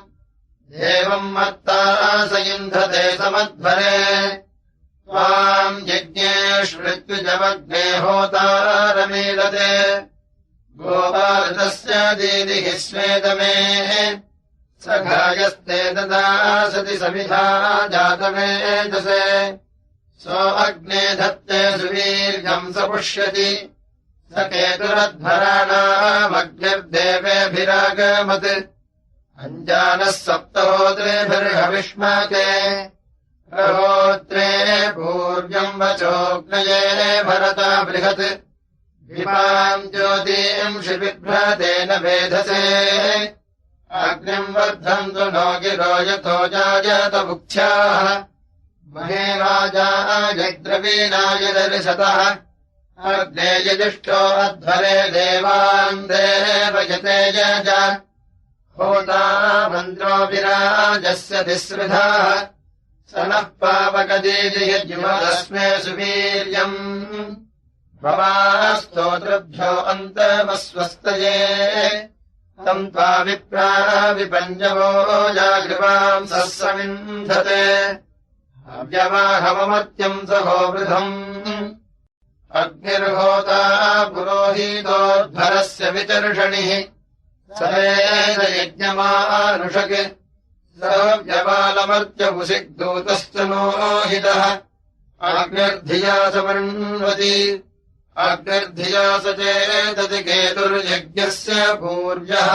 देवम् मत्तासयुन्धते समध्वरे त्वाम् यज्ञेष्वृत्युजमग्ने होतारमीलते गोपालतस्य दीदिः स्वेदमे सखायस्ते तदा सति समिधा जातमेजसे सो अग्ने धत्ते सुवीर्यम् सपुष्यति स केतुरध्वराणामग्निर्देवेभिरागमत् अञ्जानः सप्तहोत्रेभिर्हविष्माके प्रहोत्रे पूर्व्यम् वचोऽग्नये भरता बृहत् विपाम् ज्योतींषि बिभ्रतेन वेधसे अग्निम् वर्धन्तु नो गिरो यतो जायत मुख्याः महे वाजायद्रवीणाय दर्शतः अग्ने यजुष्टो अध्वरे देवान् देवयते यज होता मन्त्रो विराजस्य तिसृधाः स नः पावकदीजयज्युमदस्मे सुवीर्यम् भवास्तोतृभ्यो अन्तमस्वस्तये तम् त्वा विप्रा विपञ्जवो जागृवाम् सस्समिन्धते अव्यवाहममर्त्यम् सहोवृधम् अग्निर्होता पुरोहितोद्धरस्य विचर्षणिः सवेदयज्ञमानुषक् सव्यवालमर्त्यपुसिग्दूतश्च मोहितः अग्निर्धिया समन्वति अग्निर्धिया स चेदति केतुर्यज्ञस्य पूर्व्यः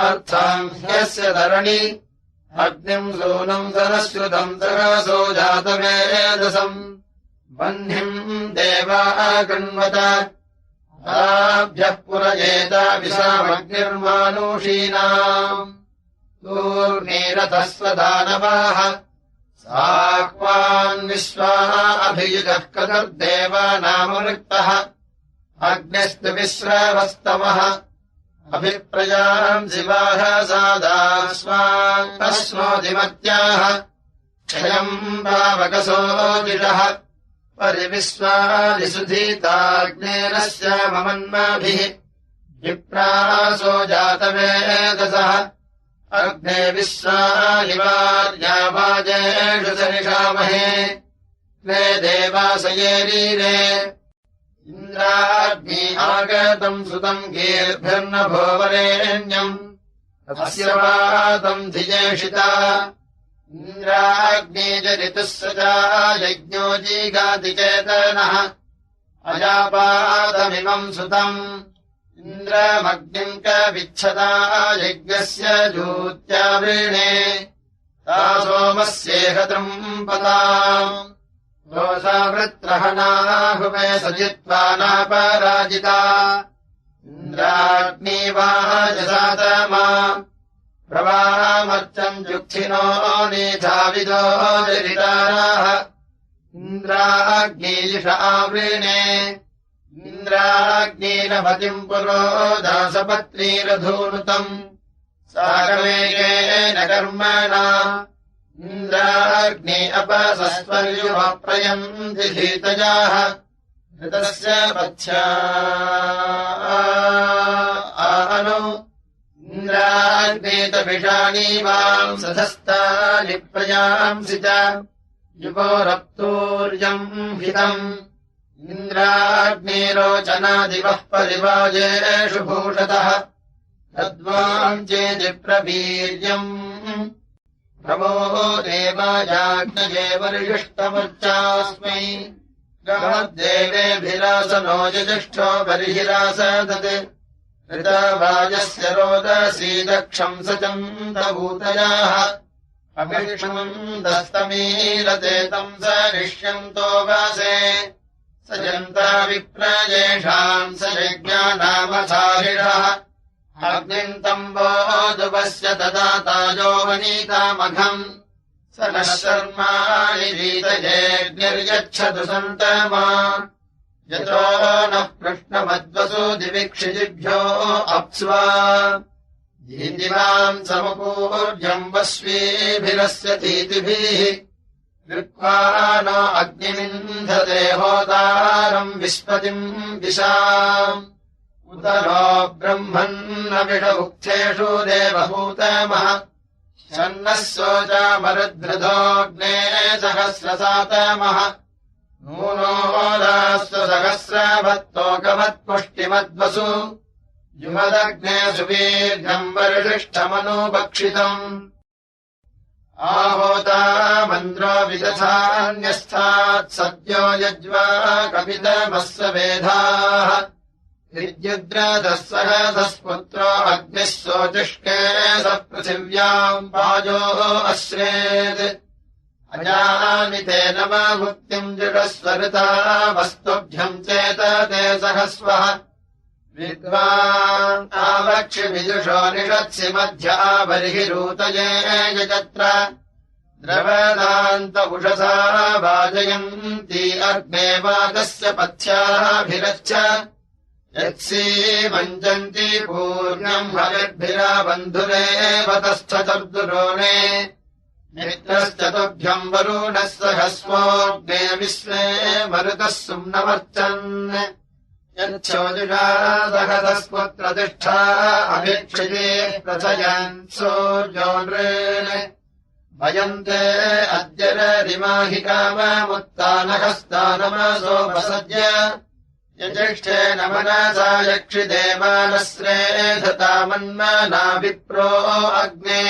अर्थाम् ह्यस्य धरणि अग्निम् सूनम् सरश्रुतम् सरसो जातवेदसम् वह्निम् देवाः कृण्वत ताभ्यः पुरजेता विशामग्निर्मानुषीणाम् तूर्णीरथः स्वदानवाः साक्वान् विश्वाः अभियुजः कदर्देवानामुक्तः अग्निस्तु विश्रवस्तमः अभिप्रजाम् शिवाः सादास्वाङ्कस्मोदिमत्याः क्षयम् पावकसोजिषः परिविश्वादिसुधीताग्नेरस्य ममन्माभिः विप्रासो जातवेदसः अग्ने विश्वानिवार्या वाजेषु सनिषामहे ने देवासयेरीरे इन्द्राग्नि आगतम् सुतम् गीर्भिर्नभो वरेण्यम् अस्य वातम् धियेषिता इन्द्राग्ने च ऋतुः स च यज्ञो जीगाति चेतनः अजापादमिमम् सुतम् इन्द्रमग्निम् कविच्छता यज्ञस्य जूत्यावृणे ता सोमस्येह तृम्पताम् दोषावृत्रहनाहुमे सजित्वा नापराजिता इन्द्राग्नि वाजसातमा प्रवामर्चम् जुक्थिनो नीधाविदो जरिताराः इन्द्राग्नीयुष आवृणे इन्द्राग्नीरपतिम् पुरो दासपत्नीरधूनुतम् साकमेकेन कर्मणा इन्द्राग्नि अपसस्वर्युमप्रयन्ति धीतजाः ऋतस्य पथ्या आनु इन्द्राग्नेतभिषाणीवाम् सधस्तानि प्रयांसि च युवोरप्तूर्यम् हितम् इन्द्राग्नेरोचनादिवः परिवाजेषु भूषतः तद्वाम् चेदिप्रवीर्यम् प्रभो देवायाज्ञये वरिष्ठमर्चास्मै गमद्देवेभिरासनो यजिष्ठो बर्हिरासदत् ऋतवाजस्य रोदसी दक्षम् सचन्दभूतयाः अभिष्मम् दस्तमीलते तम् स निष्यन्तो वासे स जन्ता विप्रयेषाम् स यज्ञानामसारिणः अग्निम् तम्बोदुपस्य ददातायो वनीतामघम् स नः शर्माणि वीतयेऽग्निर्यच्छतु सन्तमा यतो नः पृष्णमद्वसु दिविक्षिजिभ्यो अप्स्वा दीदिवाम् समुपूर्यम् वस्वीभिरस्य तीतिभिः कृत्वा न अग्निमिन्धते होतारम् विस्पतिम् दिशाम् उत नो ब्रह्मन्नविष उक्थेषु देवभूतमः शन्नः शोचामरुद्धृतोऽग्ने सहस्रसातमः नूनो रास्वसहस्रभत्तोकवत्पुष्टिमद्वसु युमदग्ने सुवीर्यम् वरिष्ठमनुभक्षितम् आहोता मन्द्रो विदधान्यस्थात् सद्यो यज्वा कपितमस्य वेधाः विद्युद्रदः सहसस्पुत्रो अग्निः सोतिष्के स पृथिव्याम् वाजो अश्रेत् अजामिते नमभुक्तिम् जुषस्वरुता वस्तुभ्यम् चेतते सहस्वः विद्वान् आवक्षिविजुषो निषत्सि मध्या बर्हिरूतये यजत्र द्रवदान्त उषसा वाजयन्ती अग्ने वातस्य पथ्याभिरच्छ यत्सीमञ्जन्ति पूर्णम् हविर्भिरा बन्धुरेव तस्थचर्दुरोणे मित्रश्चतुभ्यम् वरुणः सहस्वोऽग्ने विश्वे मरुतः सुम्नवर्चन् यच्छोजुषा सहसस्पुत्रतिष्ठा अभिक्षिते प्रथयन् सूर्यो नृन् भयन्ते अद्य रिमाहि काममुत्तानहस्तानमसोपसद्य यजिष्ठेन मनसा यक्षिदेवानश्रेधतामन्मना विप्रो अग्ने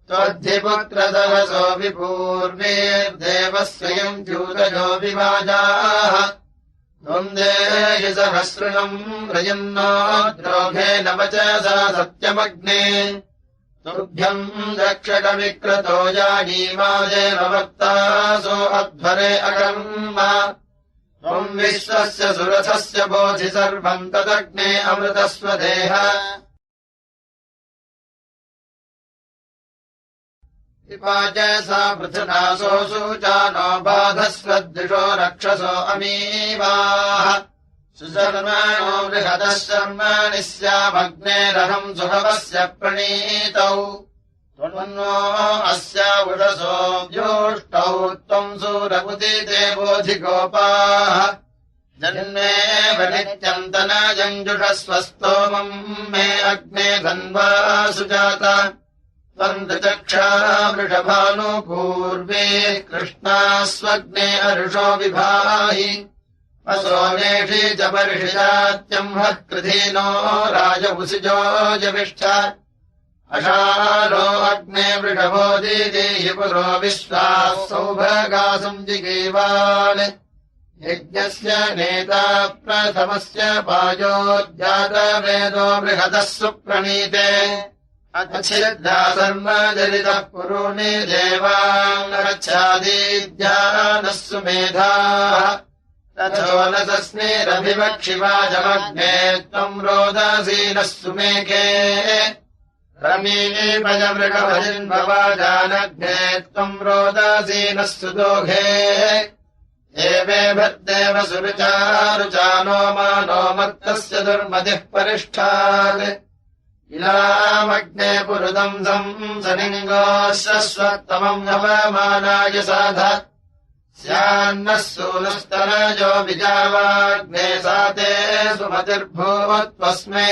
त्वद्धिपुत्रदहसो विपूर्वीर्देवः स्वयम् द्यूतयो विवाजाः त्वम् देहि सहस्रणम् रयन्नो द्रोघेन वचसा सत्यमग्ने तुभ्यम् दक्षकविक्रतो जानीमादेव वक्तासो अध्वरे अगम् त्वम् विश्वस्य सुरथस्य बोधि सर्वम् तदग्ने अमृतस्वदेह सा पृथुनासो सूचानो बाधस्वद्विषो रक्षसो अमीवाः सुशर्माणो बृहदः शर्माणि स्यामग्नेरहम् सुभवस्य प्रणीतौ त्वन्नो अस्यावुषसो व्योष्टौ त्वम् सूरमुदिते बोधिगोपाः जन्मेव नित्यम् तनयञ्जुषस्वस्तोमम् मे अग्ने धन्वा सुजाता त्वन्तचक्षा वृषभानुपूर्वे कृष्णा स्वग्ने अर्षो विभाहि असोनेषि च पर्षिजात्यम्हः कृधीनो राजवुसिजो जविष्ठ अशालो अग्ने वृषभो दीदेहि पुरो विश्वाः सौभगासम् जिगीवान् यज्ञस्य नेता प्रथमस्य पायोज्जातवेदो बृहदः सुप्रणीते अच्छिद्धा सर्वजलितः पुरूणि देवाङ्गच्छादीद्यानः सुमेधाः तथोनसस्नेरभिवक्षिवाजमग्ने त्वम् रोदसीनः सुमेके रमीपजमृगभजिन्भवाजानग्ने त्वम् रोदसीनः सुदोघे एवे भद्देव सुरुचारुचानो मानो मत्तस्य दुर्मतिः परिष्ठात् इलामग्ने पुरुदम् संसनिङ्गोऽश्वत्तमम् नवमानाय साध स्यान्नः सूनस्तनयो विजावाग्ने साते सुमतिर्भूवत्वस्मे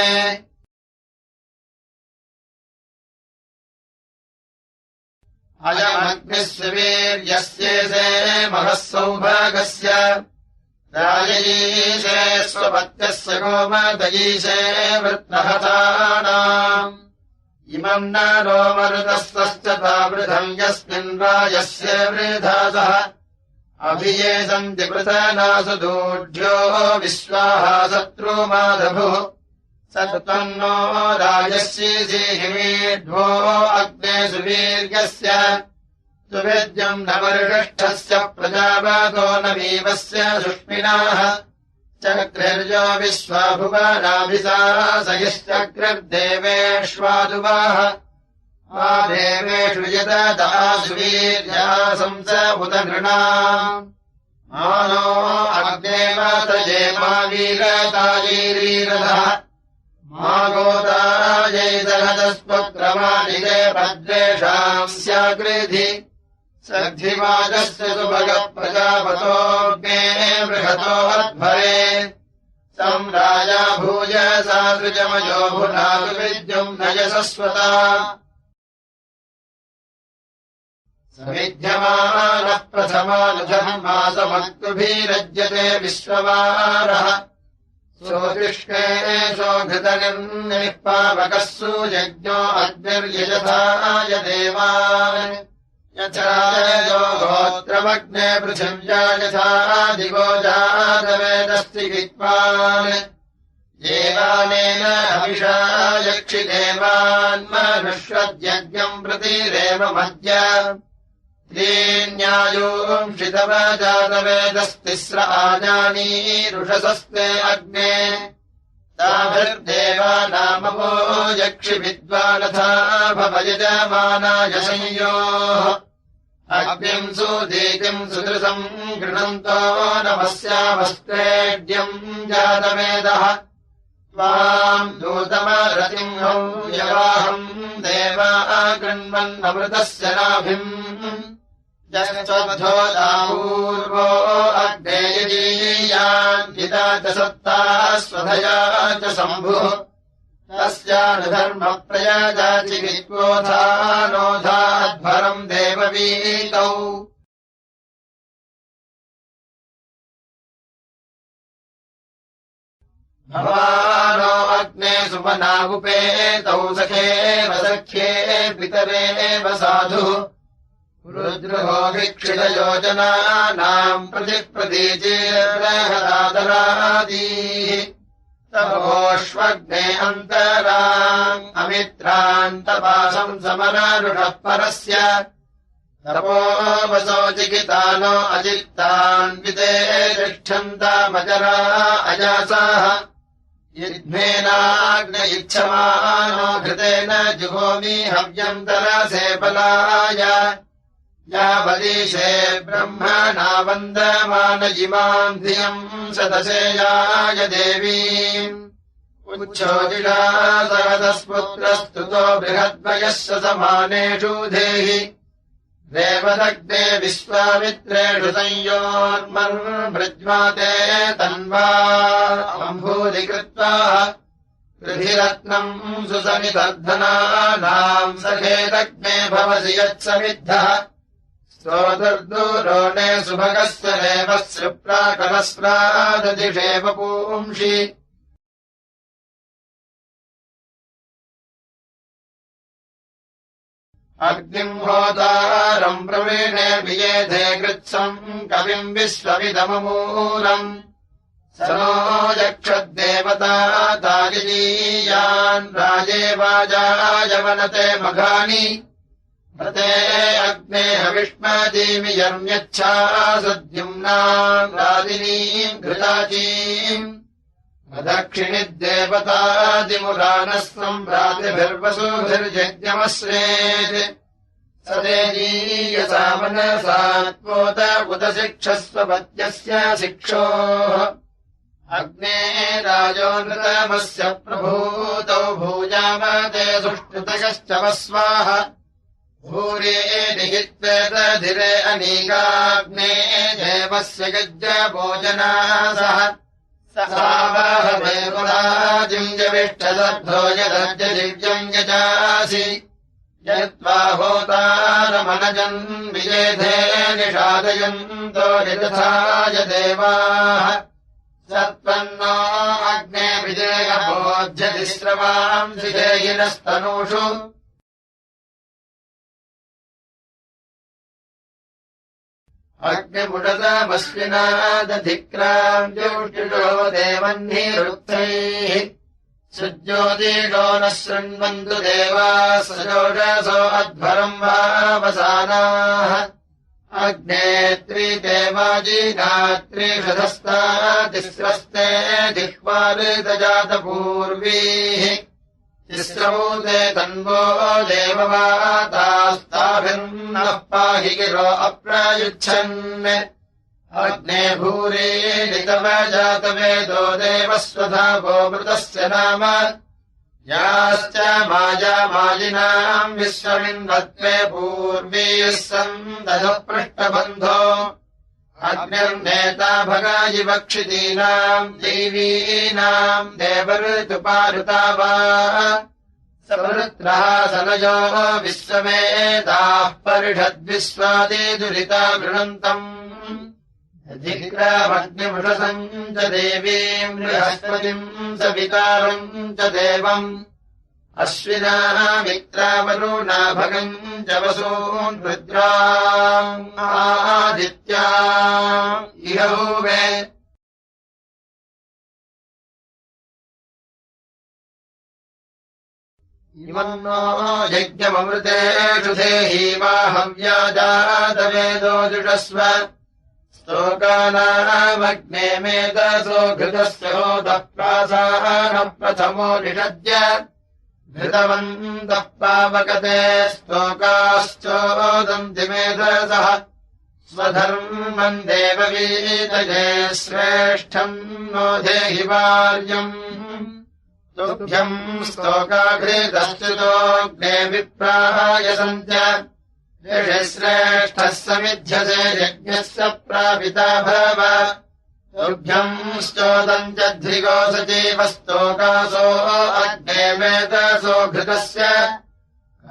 अयमग्निः सुवीर्यस्येसे महः सौभागस्य राजयीशे स्वपत्यस्य गोमदयीशे वृत्तहतानाम् इमम् न नो मरुतस्तश्च तावृथम् यस्मिन् राजस्य वृधासः अभिये सन्ति पृतनासु दूढ्यो विश्वाः शत्रुमादभुः स त्वन्नो राजस्यीसीहिमीढ्वो अग्ने सुवीर्यस्य सुवेद्यम् न वर्षष्ठस्य प्रजापतो न वीवस्य सुष्मिनाः चक्रिर्यो विश्वाभुवनाभिसासयश्चक्रिर्देवेष्वादुवाः आ देवेषु यददा सुवीर्यासंस उत नृणा मानो अग्नेवातजेमा वीरतायैरीरथः मा गोदायैदहदस्पक्रमादिरे भद्रेषाम् स्याकृधि सद्धिवाजस्य सुभगः प्रजापतोऽग्ने बृहतो अध्वरे तम् राजा भूयसा सृजमयो भुनातु विद्युम् नयसस्वता समिध्यमानः प्रथमानुधर्मासमक्तुभिरज्यते विश्ववारः सोतिष्केशो घृतनिर्निः पावकः सुयज्ञो अग्निर्यजथाय देवान् यथायो गोत्रमग्ने पृथिव्या यथा दिवो जातवेदस्ति विद्वान् देवानेन हविषा यक्षिदेवान्मनुष्यद्यज्ञम् प्रतिरेव मद्य त्रीण्यायूंषितव जातवेदस्तिस्र आजानीरुषसस्ते अग्ने ताभिर्देवानामवो यक्षि विद्वानथा भवयजमानाय संयोः अग्निम् सुदीतिम् सुदृशम् गृह्णन्तो नमस्यामस्तेड्यम् जातवेदः त्वाम् दूतमरतिम् यवाहम् देवा गृह्णन्नमृतस्य नाभिम् यश्चोदापूर्वो अग्ने यजीयान्विता च सत्ता स्वधया च शम्भुः तस्यानुधर्मप्रयाजाचि विद्वोधानोधाध्वरम् देववीतौ भवानो अग्ने सुमनागुपेतौ सखेव सख्ये पितरेव साधुः रुद्रुहो वीक्षितयोजनानाम् प्रतिप्रतीचिर्बृहदादरादीः तपोष्वग्ने अन्तराम् अमित्रान्तपासम् समरारुषः परस्य तपोवसो चिकितानो अजित्तान्विते तिष्ठन्तामजरा अजासाः युध्मेनाग्न इच्छमानो घृतेन जुहोमि हव्यन्तरसेपलाय यावदीशे ब्रह्मणा वन्दमान इमाम् धियम् सदशेयाय देवीम् उच्छोदिषा सहदस्पुत्रस्तुतो बृहद्वयस्य समानेषु धेहि देवदग्ने विश्वामित्रेषु संयोर्मन्मृज्वाते तन्वा अम्भूरि कृत्वा कृधिरत्नम् सुसमितर्धनानाम् सखेदग्ने भवसि यत्समिद्धः स्तोतर्दूरोणे सुभगस्य देवस्य प्राकलस्प्राददिषेव पुंषि अग्निम् होतारम् प्रवीणे वियेधे कृत्सम् कविम् विश्वमिदममूलम् स नो यक्षद्देवता तायजीयान् राजे वाजायवनते मघानि प्रते अग्ने हविष्मदीमि यर्म्यच्छा सद्युम्नाम् रादिनीम् घृताचीम् दक्षिणिद्देवतादिमुरानस्त्वम् भ्रातृभिर्वसुभिर्यज्ञमश्रेत् सदेजीयसा मनसात्वोत उत शिक्षस्व पत्यस्य शिक्षोः अग्ने राजो नृतमस्य प्रभूतौ भूयामते सुष्टुतयश्च वस्वाः भूरे निहित्वेतधिरे अनीकाग्ने देवस्य यज्ञभोजनासः सावाहमेवराजिञ्जविष्टदद्धो यदज्जदिव्यम् यजासि यत्त्वा होतारमनजन् विजेधे निषादयन्तो यथाय देवाः सत्पन्नो अग्ने विजयभोज्यतिस्रवांसि देहिनस्तनूषु अग्निमुषतमश्विनादधिक्राम्योष्टिषो देवह्निरुक्तैः सुज्योतिषो न शृण्वन्तु देवाः सजोषसो अध्वरम् वावसानाः अग्ने त्रिदेवाजीनात्रिषधस्तातिस्रस्ते जिह्वाऋतजातपूर्वीः तिस्रभूते तन्वो देववातास्ताभिर्नः पाहि गिरो अप्रायुच्छन् अग्ने भूरे नितवजातवेदो देवस्वधा वो मृतस्य नाम याश्च मायामायिनाम् विश्वमिन्वत्वे पूर्वीः सन्दधः पृष्ठबन्धो अग्निर्नेता भगायिवक्षितीनाम् देवीनाम् देवऋतुपारुता वा सवृत्रः सनयो विश्वमेताः परिषद्विश्वादिदुरिता गृणन्तम् अधिक्रामग्निमुषसम् च देवीम् बृहस्पतिम् सवितारम् च देवम् अश्विनामित्रावरुणा भगम् च वसून् रुद्राम् आदित्या इह भूवे इमम् नो यज्ञममृतेषु देहीमाहव्या जातवेदो जुषस्व स्तोकानामग्ने मेधसो घृतस्य होतः प्रासानः प्रथमो निषद्य घृतवन्तः पावकते स्तोकाश्चोदन्ति मेधसः स्वधर्मम् देववीतये श्रेष्ठम् नो देहि वार्यम् तुभ्यम् स्तोकाघृतश्चितोऽग्ने विप्राय सन्त्य श्रेष्ठः समिध्यसे यज्ञस्य प्रापिता भव तुभ्यम् श्चोदम् च ध्रिगो सजीवस्तोकासो अग्ने मेधसो घृतस्य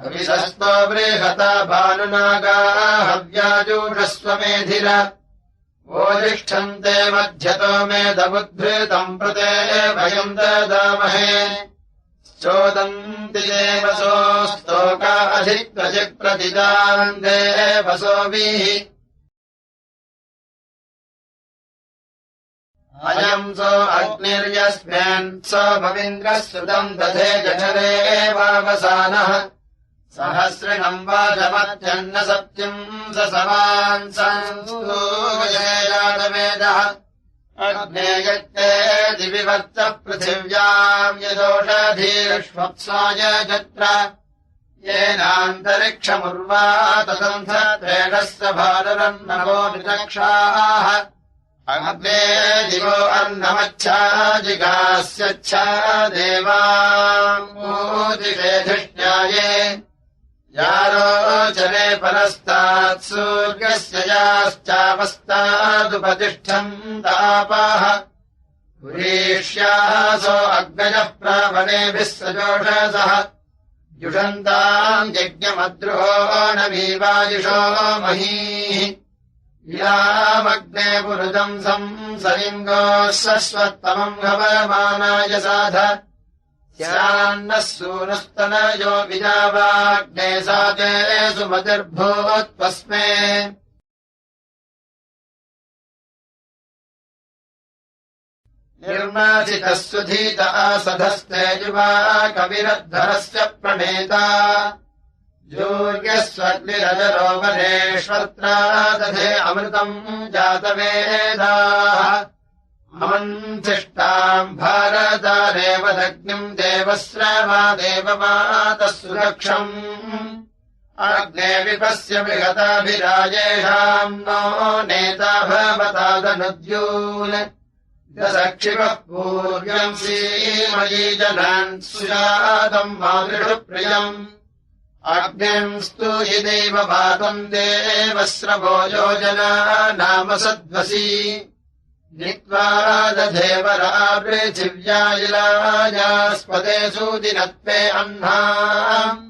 कविशस्तो बृहता भानुनागा हव्याजूषस्वमेधिर वोजिष्ठन्ते मध्यतो मेधमुद्धृतम् प्रते वयम् ददामहे चोदन्ति देवसो स्तोका अधिक्वचिप्रतिदान् देवसोभिः अयम् सो अग्निर्यस्मिन् सोममिन्द्रः सुतम् दधे जठरे वावसानः सहस्रिणम् वाचमत्यन्न सप्तिम् स समान् संस्तूगजेयातवेदः अग्ने यत्ते दिविवर्तः पृथिव्याम् यदोषधीष्वप्साय जत्र येनान्तरिक्षमुर्वा तदन्धत्वेणस्य भाररन्नवो निरक्षाः अग्ने दिवो अन्नमच्छा जिगास्यच्छा देवाम् मोदिषे धिष्ण्याये यारोचने परस्तात् सूर्यस्य याश्चापस्तादुपतिष्ठन्तापाः पुरीष्यासो अग्नयः प्रावणेभिः सजोषसः जुषन्ताम् यज्ञमद्रुहो नवीवायुषो महीः इलामग्ने पुरुदम् संसरिङ्गोः सस्वत्तमम् हवमानाय साध स्यान्नः सूनुस्तनयो विजावाग्ने साते सुमतिर्भूत्वस्मे निर्मासितः सुधीत आसधस्ते युवा कविरद्धरस्य प्रणेता जूर्यस्वग्निरजरो वरेष्वत्रा दधे अमृतम् जातवेदाः अमन्थिष्टाम् भारतारेव दग्निम् देवश्रवा देवमातः सुरक्षम् अग्ने विपस्य विगताभिराजेषाम् नो नेता भवतादनुद्यून् दशक्षिपः पूर्व्यम् श्रीमयी जनान् सुजातम् मातृषु प्रियम् अग्निम् स्तूयिदैव वातम् देवश्रवो योजना नाम सद्वसी नीत्वा दधेवरा पृथिव्यायिलायास्पदे सूदिनत्वे अह्नाम्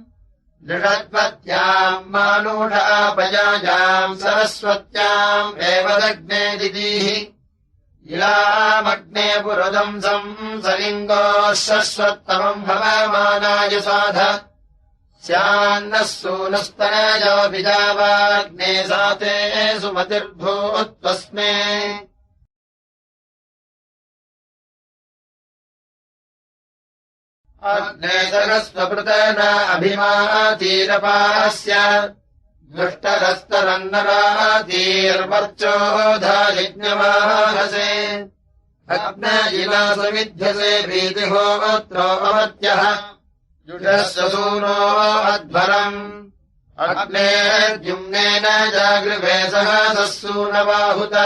दृढत्वत्याम् मानूढापयायाम् सरस्वत्याम् एव दग्ने दिदीः इलामग्ने पुरुदम् संसलिङ्गोः शश्वत्तमम् भवमानाय साध स्यान्नः सूनुस्तनयो विजावाग्ने साते सुमतिर्भूत्वस्मे अग्ने सरस्वपृतन अभिमातीरपास्य दुष्टरस्तरन्नरातीर्वर्चोधायज्ञवाहसे अग्नजिलासमिध्यसे भीतिहोत्रो अमर्त्यः जुषस्य सूनो अध्वरम् अग्नेर्जुम्नेन जागृभे सहसः सूनबाहुत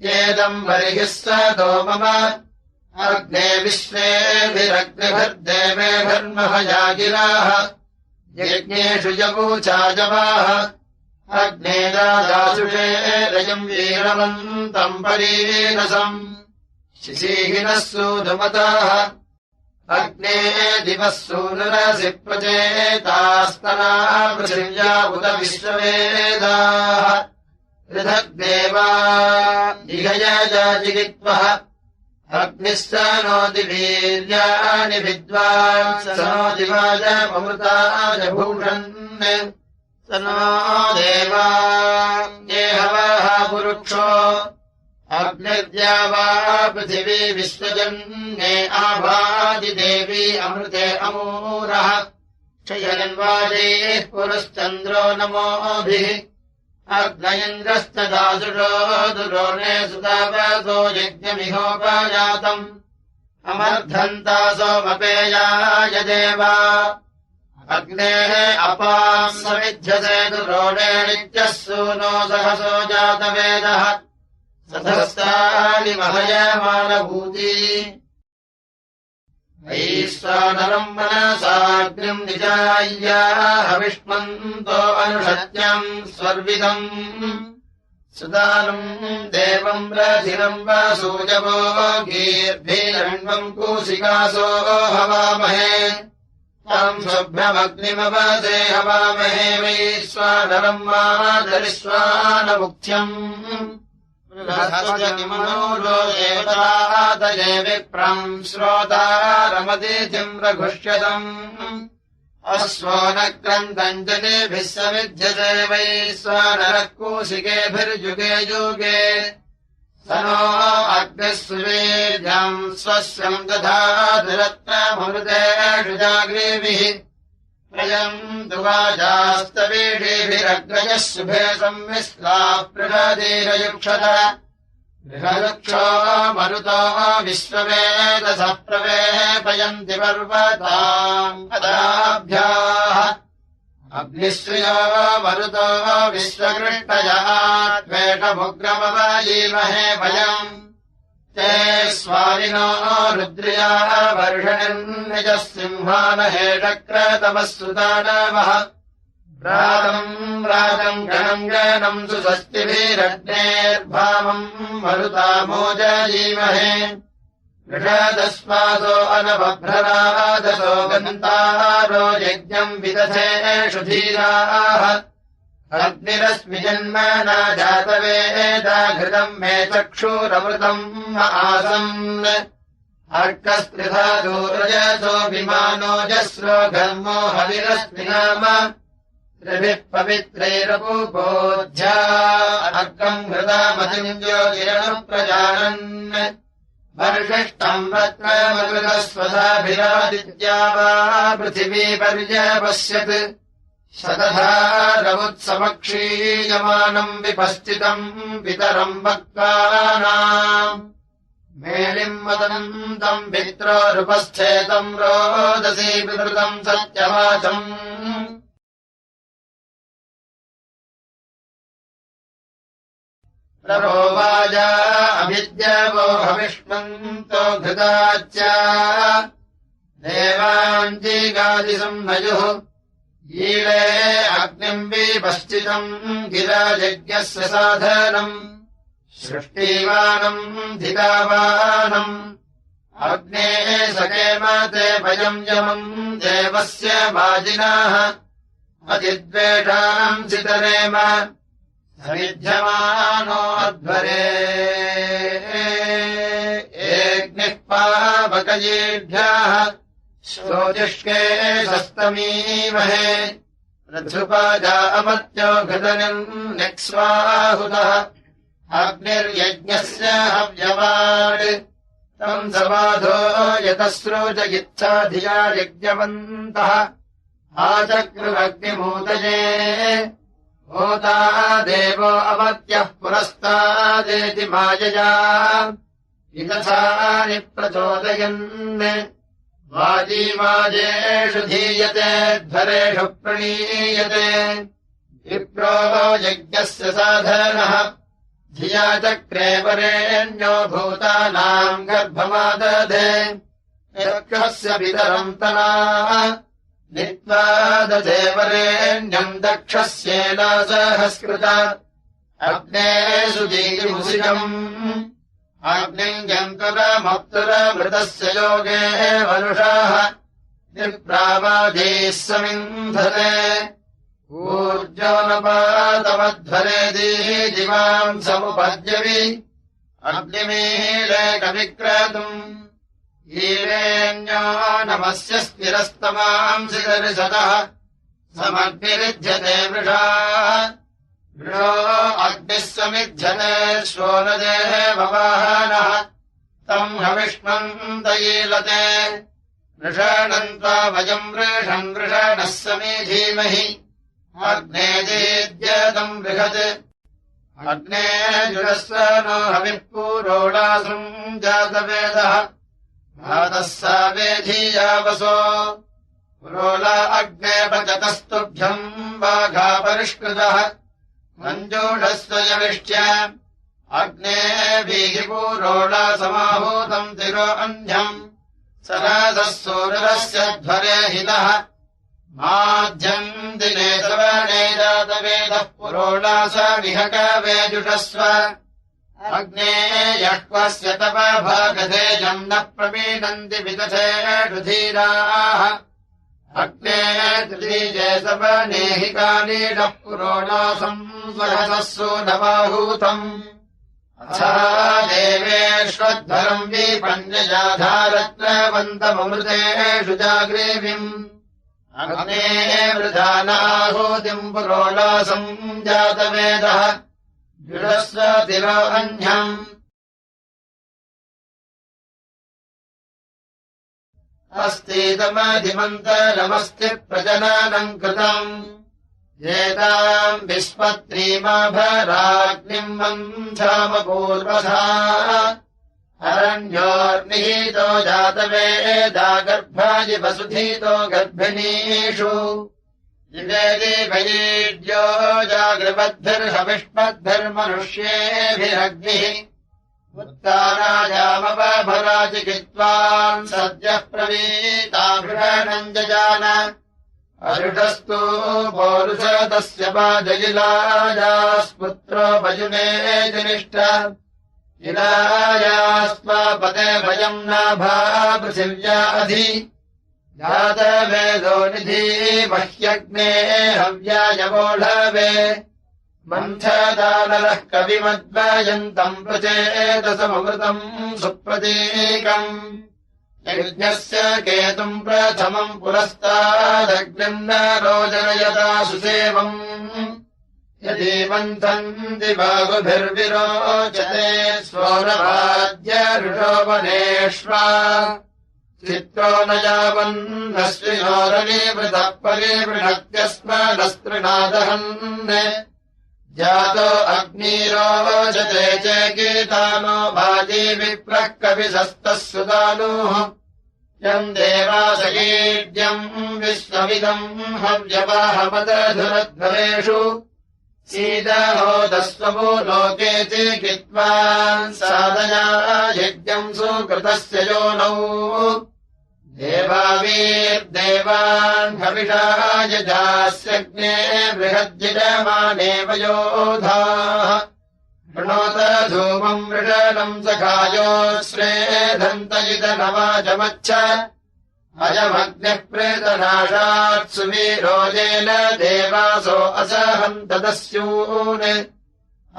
येदम् बर्हिः स मम अग्ने विश्वेभिरग्निभिर्देवेभिर्महयागिराः यज्ञेषु यवूचाजवाः अग्ने दादासुषे रजम् वीरवन्तम् परीरसम् शिशीहिनः सूधुमताः अग्ने दिवः सूनुरसि प्रचेतास्तना पृथिव्या उत विश्ववेदाः पृथग्देवा इहयजाजिगित्वः अग्निः स नोति वीर्याणि विद्वान् स नो दिवाजममृताय भूषन् स नो देवा ये हवः पुरुक्षो अग्निर्द्या वा पृथिवी विश्वजन्ये आभादिदेवी अमृते अमूरः क्षयन्वाजैः पुरश्चन्द्रो नमोभिः अग्नयन्द्रस्तदासुषो दुरोणे सुतापसो यज्ञमिहोपजातम् अमर्धन्ता सोमपेयाय देवा अग्नेः अपाम् समिध्यसे दुरोणे नित्यः सूनो सहसो जातवेदः सधस्तानि महयमानभूती वैश्वानरम् मनसाग्निम् निजाय्याः हविष्मन्तो अनुषत्यम् स्वर्विदम् सुदानम् देवम् रथिरम् वसूजवो गीर्भिरण्वम् कूशिकासो हवामहे तम् शुभ्रमग्निमवसे हवामहे वैश्वानरम् मादरिश्वानमुख्यम् देवतादये विप्रम् श्रोतारमतिथिम् रघुष्यतम् अश्वो न क्रन्दम् जनेभिः समिध्यसे वैश्वानरः कूशिकेभिर्युगे युगे स नो अग्निः सुवीर्यम् स्वस्यम् दधातुरत्नमृतेषु जाग्रीभिः प्रयम् दुवाजास्तवीषीभिरग्रजः शुभे संविश्लाः पृषदीरयुक्षत बृहरुक्षो मरुतो विश्ववेदसः प्रवेपयन्ति पर्वताम् अदाभ्याः अग्निश्रियो मरुतो विश्वकृष्टयः त्वेषमुग्रमवयीमहे वयम् ते स्वारिनो रुद्र्या वर्षणिर्निजः सिंहानहेषक्रतमः सुदानवः रातम् रातम् गणम् गणम् सुषष्टिभिरग्नेर्भावम् मरुतामोजयीमहे वृषदस्मासो अनवभ्ररादसो गन्तारो यज्ञम् विदधेषु धीराः अग्निरस्मि जन्मना जातवेदा घृतम् मे चक्षुरमृतम् आसन् अर्कस्त्रिधा दूरजसो विमानो जस्रो घर्मो हविरस्मि नाम त्रिभिः पवित्रैरपूपोध्या अर्कम् हृदामतिम् ज्योतिरनुप्रजानन् वर्षिष्ठम् रत्नमकृतस्वधाभिरादित्या वा पृथिवी पर्यपश्यत् शतधारमुत्समक्षीयमानम् विपश्चितम् पितरम् वक्तानाम् मेलिम् वदन्तम् पित्रोरुपस्थेतम् रोदसी विवृतम् सत्यवाचम् प्रभोवाजा अभिद्यवो हविष्मन्तो घृताच्च देवाञ्जीगादिसम् नयुः ईळे अग्निम् विपश्चितम् गिरायज्ञस्य साधनम् सृष्टिवानम् धितावानम् अग्ने सकेमते वयम् यमम् देवस्य वाजिनाः अतिद्वेषाम् सितरेम समिध्यमानो अध्वरे एग्निः पावकयेभ्यः श्रोजिष्के सस्तमीमहे रथुपाजा अमत्यो घृतनिम् निक्स्वाहुतः अग्निर्यज्ञस्य हव्यवाड् तम् समाधो यतस्रोजयिच्छा धिया यज्ञवन्तः आचक्रुरग्निमूतये होता देवो अमत्यः पुरस्तादेति मायया विदथानि प्रचोदयन् वाजीवाजेषु धीयते ध्वरेषु प्रणीयते विप्रो यज्ञस्य साधनः धिया चक्रे वरेण्यो भूतानाम् गर्भमादधे यक्षस्य पितरम् तना नीत्वा दधे वरेण्यम् दक्षस्येन सहस्कृत अग्ने सुदीर्मुषिकम् अग्निम् जन्तुरमप्तुरमृतस्य योगे वरुषाः निर्प्रावाधीः समिन्धते ऊर्जोनपातमध्वरे दीदिवाम् समुपद्यवि अग्निमीलेकविक्रतुम् ईरेण्यो नमस्य स्थिरस्तमांसि दर्शतः समग्निरिध्यते वृषा वृषो अग्निः समिध्यते श्वोनदेः भवाहनः तम् हविष्मन्तयीलते वृषणन्त्वा वयम् वृषम् वृषणः समीधीमहि अग्ने दीद्यतम् बृहत् अग्ने जुरस्व नो हविः पूरोडासम् जातवेदः भातः सावेधीयावसो पुरोला अग्ने पचतस्तुभ्यम् वाघा परिष्कृतः मञ्जूषस्वयविष्ट्य अग्ने वीहिपूरोला समाहूतम् तिरो अन्यम् सरासः सूरस्य ध्वरे हितः माध्यम् दिने सवने जातवेदः पुरोलास विहकवेजुषस्व अग्ने यक्वस्य तपभागधेजम् न प्रमीनन्ति विदधेषु धीराः अग्ने तृतीये सवनेहिकानीडः पुरोणासम् स्वरसः सूनवाहूतम् अथा देवेष्वध्वरम् विपञ्जजाधारत्रवन्तममृतेषु जाग्रीविम् अग्ने वृधानाहूतिम् पुरोणासम् जातवेदः जुषस्व तिरो अन्यम् अस्तीतमधिमन्तरमस्ति प्रजननम् कृतम् एताम् विस्पत्रीमाभराग्निम् मन्थामपूर्वधा अरण्योर्निहितो जातवेदा गर्भाय वसुधीतो गर्भिणीषु जिवेदि वैड्यो जागृबद्भिर्हविष्मद्भिर्मनुष्येभिरग्निः उत्तानायामवभराचिकित्वाम् सद्यः प्रवीता वृषणम् जजान अरुषस्तु पौरुषतस्य पाजगिलायास्पुत्रो भजुने जनिष्ठ इलायास्त्वापते भयम् नाभा पृथिव्या अधि जातवेदो निधि मह्यग्ने हव्याय वोढवे मन्थदानरः कविमद्वयन्तम् प्रचेतसममृतम् सुप्रतीकम् यज्ञस्य केतुम् प्रथमम् पुरस्तादग्निम् न रोदनयता सुसेवम् यदि मन्थन्ति बाहुभिर्विरोचते स्वरवाद्य ऋषोवनेष्वा चित्रो न यावन्नश्विनोरनिवृतः परिवृणत्यस्मदस्तृणादहन् जातो अग्निरोचते चेकीतानो भाजी विप्रः कविशस्तः सुदानुः यम् देवासकीर्यम् विश्वमिदम् हव्यवाहमदधुरध्वरेषु सीदहोदस्वमो लोके चिकित्वा साधया यज्ञम् सुकृतस्य योनौ देवावीर्देवान् हविषाय जास्यग्ने बृहद्यजमानेव योधाः शृणोत धूमम् वृषणम् सखायोश्रेधन्तयितनवाजमच्छ अयमग्निः प्रेतनाशात् सुवीरोजेन देवासो असहन्तदस्यून्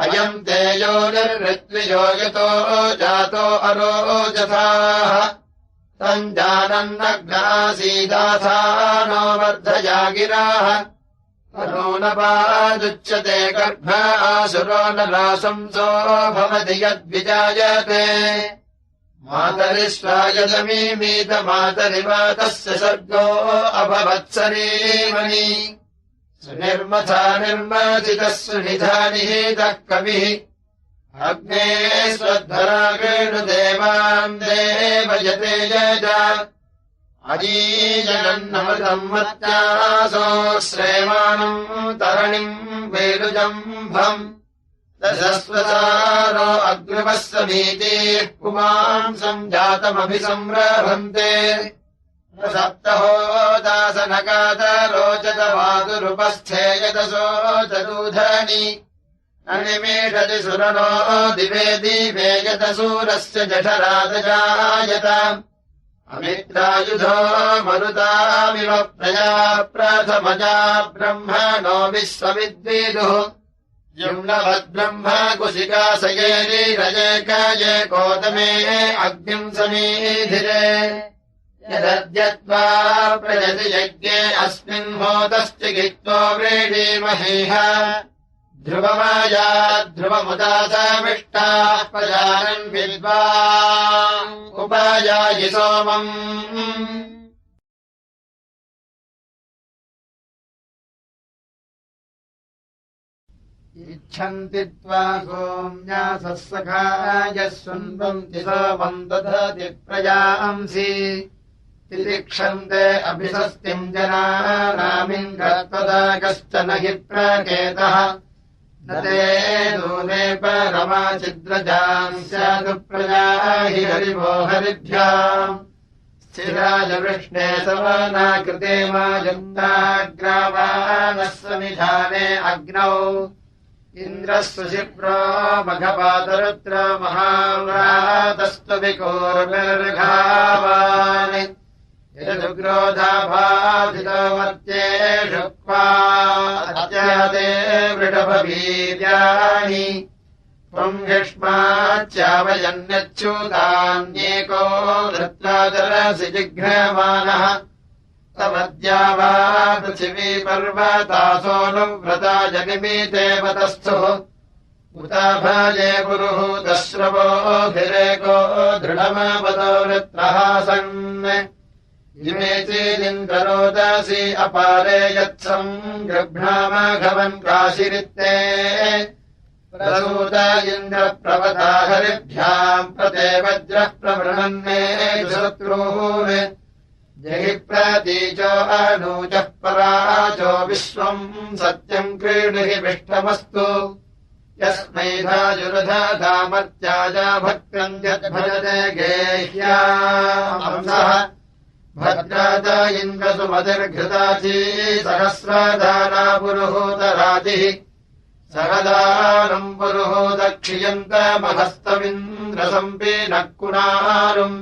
अयम् तेजोनिर्ऋत्विजो यतो जातो अरोजथाः तम् जानन्नग्नासीदाथानो वर्धया गिराः तनो न पादुच्यते गर्भ आसुरो न राशंसो भवति यद्विजायते मातरिष्वायतमीमीतमातरिवातस्य सर्गो अभवत्सरीमणि सुनिर्मथा निर्मथितः सुनिधानिहितः कविः अग्ने स्वध्वरागेणुदेवान् देवयते यजा अजीजनन्नमृतम् मत्यासो श्रेमाणम् तरणिम् वेलुजम्भम् दशस्वसारो अग्निवः समीतिः पुमांसम् जातमभिसंरभन्ते सप्तहो दासनकातरोचत मातुरुपस्थेयतसो चतुधनि अनिमेषति सुरनो दिवे दिवे यतसूरस्य जठरादजायत अमित्रायुधो मरुतामिव प्रजा प्रथमजा ब्रह्मणो विश्वविद्विदुः युम्नवद्ब्रह्म कुशिका सयेरिरजकये कोतमे अग्निम् समीधिरे यदद्यत्वा प्रजति यज्ञे अस्मिन् होतश्चिकित्वो व्रीडीमहेह ध्रुवमाया ध्रुवमुदासमिष्टाः प्रजानन् विद्वा उपायायि सोमम् इच्छन्ति त्वा सोम्यासः सखायः सुन्वन्ति सोमम् दधति प्रजांसि तितिक्षन्ते अभिषस्तिम् जनानामिन्द्रत्वदा कश्चन हि प्रकेतः न ते नूने परमाचिद्रजाम् स्यादु प्रजा हि हरिवो हरिभ्याम् स्थिराय वृष्णे सवनाकृते माजन्ताग्रावानः समिधाने अग्नौ इन्द्रः सुशिप्रो मघपातरुद्र महाव्रातस्तु विकोर्मिर्घावान् यदुग्रोधाभाधितो मत्येषु क्वा अत्यादे वृषभवीर्याणि त्वम् युष्माच्चावयन्यच्छूतान्येको धृत्वाचरसि जिघ्रमाणः तमद्या वा पृथिवी पर्वतासोऽनुव्रता जनिमीते वतस्थुः उताभाजे पुरुहूतश्रवोऽभिरेको दृढमापदो वृत्रहासन् इमे चेदिन्द्ररोदसी अपारे यत्सम् गृह्णामाघवन् काशिरित्ते प्रसूत इन्द्रप्रवता हरिभ्याम् प्रते वज्रः प्रवृणन्ने शत्रून् जहि प्रतीचो अनूजः पराचो विश्वम् सत्यम् क्रीडुहि विष्टमस्तु यस्मै धाजुरधामत्याजा भक्तम् यद्भजते गेह्यामंसः भद्राज इन्द्रसुमतिर्घृताची सहस्रदाना पुरुहूतराजिः सहदानम् पुरुहूतक्षियन्तमहस्तमिन्द्रसम्पीनः कुणारुम्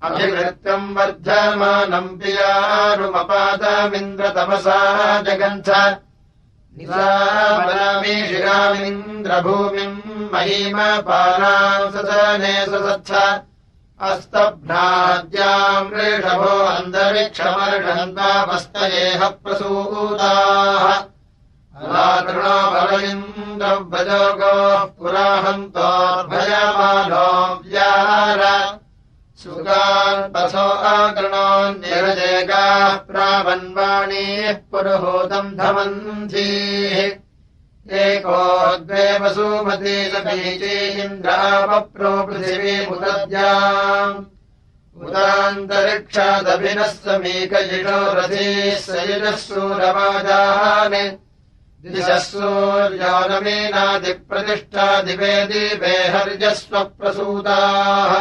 अभिवृत्तम् वर्धमानम् पियारुमपादमिन्द्रतपसा जगन्थ निशामरामीशिरामिन्द्रभूमिम् महीमपानाम् ससने ससत्थ अस्तभ्नाद्याम् वृषभो अन्तरिक्षमर्षन्तापस्तयेह प्रसूताः अलातृणो बलयिन्द्रव्रजोगोः पुराहन्तोर्भयमानो व्यार सुगान्पथो अगृणोऽन्यरजेगाः प्रावन्वाणीः पुरुहूतम् धमन्धीः एको द्वे वसुमती समीची इन्द्रावप्रो पृथिवीमुदद्याम् उदान्तरिक्षादभिनः समीकयिषो रथीः सयुजः सूरवाजान् दिशः सूर्यो नमीनादिप्रतिष्ठा दिवे दिवे हर्यस्वप्रसूताः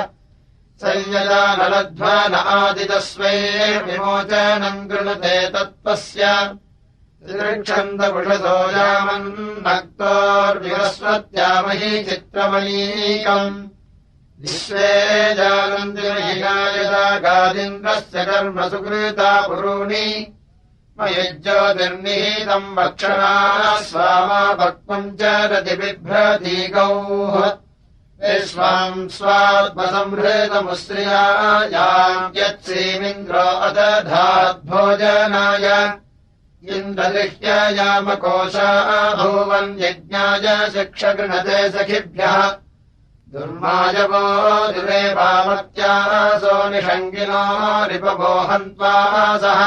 संयदानलध्वन आदितस्वैर्विमोचनम् गृणुते तत्त्वस्य त्रिक्षन्दपुषसो यामन्नक्तोर्विवस्वत्यामही चित्रमणीकम् विश्वे जानन्दिमहिनायदा गादिन्द्रस्य कर्म सुकृता पुरूणि मयुज्योतिर्निहितम् वक्षणा स्वामा भक्त्वम् च रतिबिभ्रती गौः विश्वाम् स्वात्मसंहृतमुश्रियायाम् यत्सीमिन्द्रो अदधाद्भोजनाय इन्द्रगृह्ययामकोशा भूवन् यज्ञाय शिक्षगृणते सखिभ्यः दुर्मायवो दुरेवामत्यासो निषङ्गिनो रिपवो हन्त्वा सह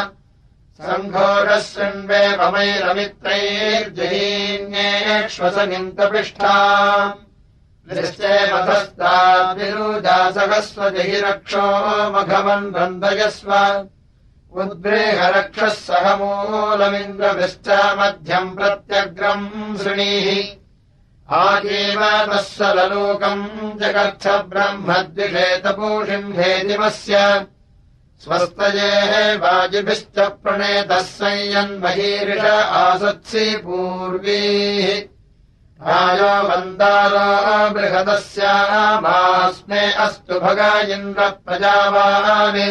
सङ्घोषः शृण्वेपमैरमित्रैर्जहीन्येष्वसनिन्तपृष्ठा दृष्टे मधस्ताद्विरूजासहस्वजहि रक्षो मघवन् रन्दयस्व उद्बृहरक्षः सह मूलमिन्द्रभिश्च मध्यम् प्रत्यग्रम् शृणीः आजीवनः सललोकम् जगत्थ ब्रह्मद्विषेतपूषिम् हेतिमस्य स्वस्तयेः वाजिभिश्च प्रणेतः संयन्महीरिष आसत्सि पूर्वीः रायो वन्दारो बृहदस्यामास्मे अस्तु भग इन्द्रः प्रजावान्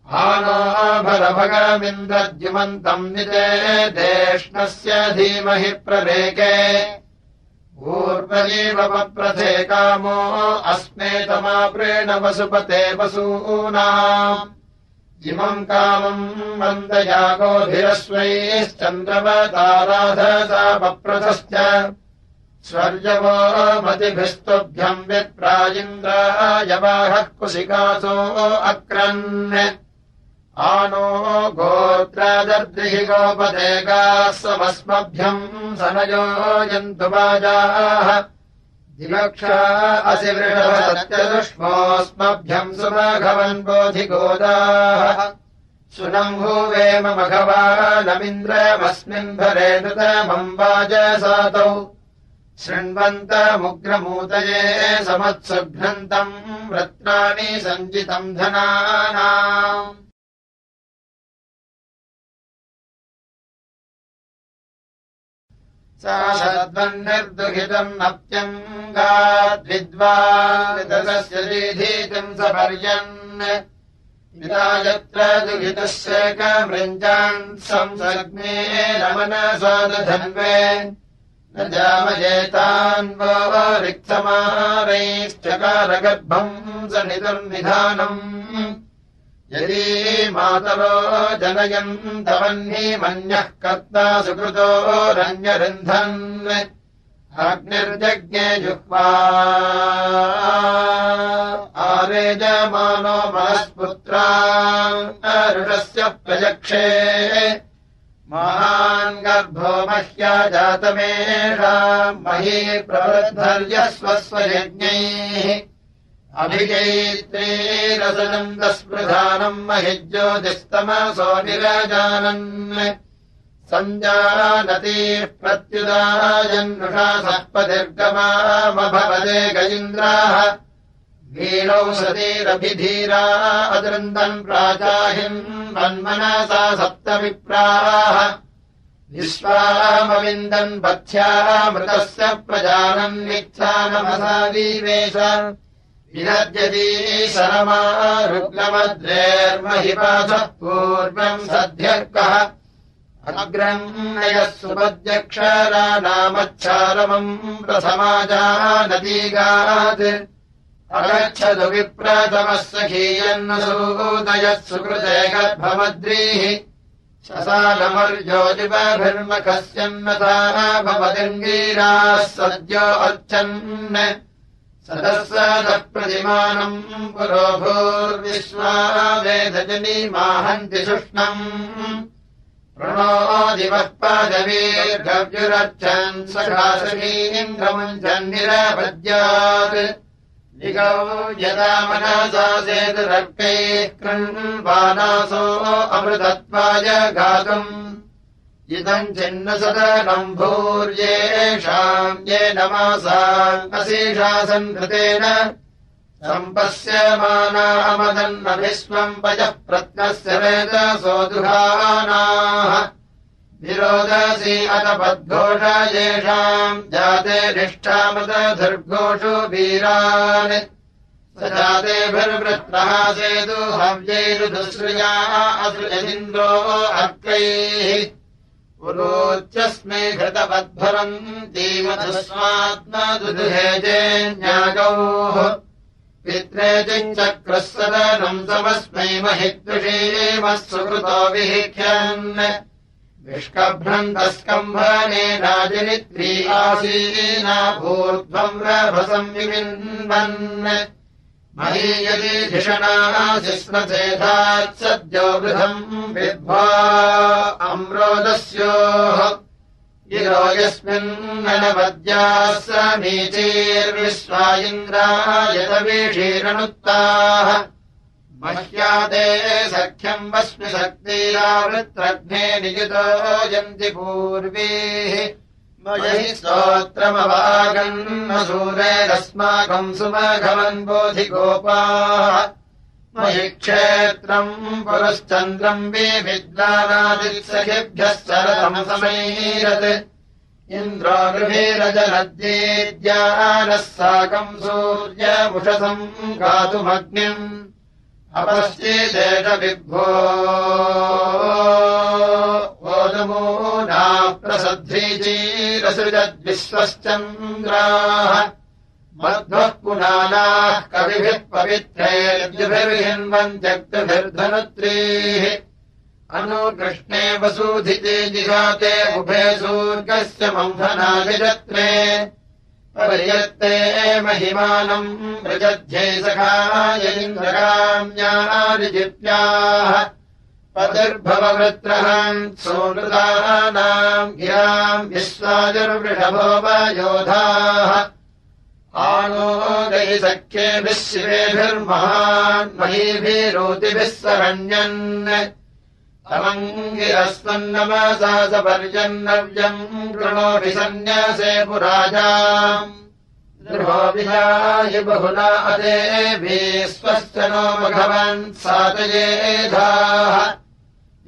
आनो भरभगमिन्द्रद्युमन्तम् निजे देष्णस्य धीमहि प्ररेके ऊर्वजीवपप्रथे कामो अस्मेतमाप्रेण वसुपते वसूनाम् इमम् कामम् वन्दयागोभिरस्वैश्चन्द्रवताराधसा पप्रथश्च स्वर्यवो मतिभिस्तुभ्यम् विप्रायिन्द्रायवाहः कुशिकासो अक्रन् आनो गोत्रादर्दिहि गोपदेगाः समस्मभ्यम् सनयो यन्तु वाजाः दिवक्षा असि वृषभसत्यदुष्मोऽस्मभ्यम् सुमघवन् बोधिगोदाः सुनम्भुवेम मघवानमिन्द्रमस्मिन् भरे नृतमम् वाजसातौ शृण्वन्तमुग्रमूतये समत्सुघ्नन्तम् रत्नानि सञ्चितम् धनानाम् सा शद्वन्निर्दुहितम् नप्यङ्गाद्विद्वादस्य दीधीतिम् सपर्यन् पिता यत्र दुहितस्येकमृञ्जान् संसग्ने रमनसादधन्वे न जामयेतान्वो रिक्तमारैश्चकारगर्भम् सनिदुर्निधानम् यदि मातरो जनयन्तवह्निमन्यः कर्ता सुकृतोरन्यरुन्धन् अग्निर्जज्ञे जुह्वा आरेजमानो मनस्पुत्रा अरुणस्य प्रजक्षे महान् गर्भो मह्या जातमेषाम् मही प्रवृद्धर्यस्वस्वयज्ञैः अभिजैत्रीरसनन्दस्पृधानम् महिज्योतिस्तमसो निराजानन् सञ्जानतीः प्रत्युदायन्नुषा सहपतिर्गमामभवदे गजीन्द्राः वीणौ सतीरभिधीरा अदृन्दन् प्राचाहिन् मन्मनसा सप्तविप्राः विश्वामविन्दन् पथ्यामृतस्य प्रजानन् मिथ्यानमसावीवेश विनद्यती शरमा रुग्लमद्रेर्महिपासः पूर्वम् सद्यर्कः अग्रन्नयः सुपद्यक्षरानामच्छारमम् प्रथमाजानतीगात् अगच्छतु विप्रथमः सखीयन्नसूदयः सुकृते गर्भमद्रीः शशालमर्योजिपभिर्मखस्यन्नथा भवतिर्वीराः सद्यो अर्चन् सदस्सदप्रतिमानम् पुरो भूर्विश्वा वेदजनीमाहन्ति शुष्णम् प्रणो दिवः पादवीर्गव्युरर्चन् सखासखीन्द्रमुञ्चन्निरपद्यात् निगौ यदा मनसा सेतुरर्कैः कृण्वानासो अमृतत्वाय गातुम् इदम् छिन्नसदनम् भूर्येषाम् येन मासाम् अशेषासन् कृतेन सम्पश्यमाना अमदन्नभिस्वम् पयः प्रत्नस्य वेदसो दुहानाः विरोदसी अतपद्घोष येषाम् जाते निष्ठामदधुर्घोषो वीरान् स जातेभिर्वृत्रः सेतु हव्यैरुदुश्रिया असृजदिन्द्रो अर्कैः पुरोच्यस्मै घृतवद्भरन्तीमधुस्वात्मदुदुहेजेन्यागौः पित्रे चक्रः सदनम् समस्मै महित्विषेमः सुकृतो विहिख्यन् विष्कभ्रन्तस्कम्भनेनाजनित्री आसीना भूर्ध्वम् रभसम् विविन्वन् महीयति धिषणासिस्मसेधात् सद्यो वृथम् विद्ध्वा अम्रोदस्योः गिरो यस्मिन्ननवद्याः समीचीर्विश्वा इन्द्रायतवीषीरनुत्ताः मह्याते सख्यम् वस्मि शक्तिरावृत्रघ्ने नियुतो यन्ति पूर्वीः मयि स्तोत्रमवागन्न सूरेरस्माकम् सुमघवन् बोधिगोपाः मयि क्षेत्रम् पुरश्चन्द्रम् विविद्वानादित्सखिभ्यः शरतम् समैरत् इन्द्रो गृभीरजनद्येद्यानः साकम् सूर्यमुषसम् गातुमग्निम् अपश्चेदेश विभ्वो ओदमूना प्रसध्रीचीरसृजद्विश्वश्चन्द्राः मध्वः पुनानाः कविभिः पवित्रैर्द्युभिर्हिन्वन्त्यक्तभिर्धनुत्रीः अनुकृष्णे वसूधिते जिघाते उभे सूर्गस्य मन्थनाभिजत्रे पर्यत्ते महिमानम् व्रजध्ये सखाय इन्द्रकाम्यारिजिप्याः पतिर्भववृत्रहम् सोनृतानाम् गिराम् विश्वाजुर्वृषभो वयोधाः आनो गहि सख्येभिः शिवेभिर्महान् महीभिरोतिभिः सरण्यन् तमङ्गिरस्वन्नमसा सपर्यन्नव्यम् कृणोभि सन्न्यासे पुराजाम् दृढोऽभिधाय बहुना अदेभिः स्वस्य नो मघवन् सातयेधाः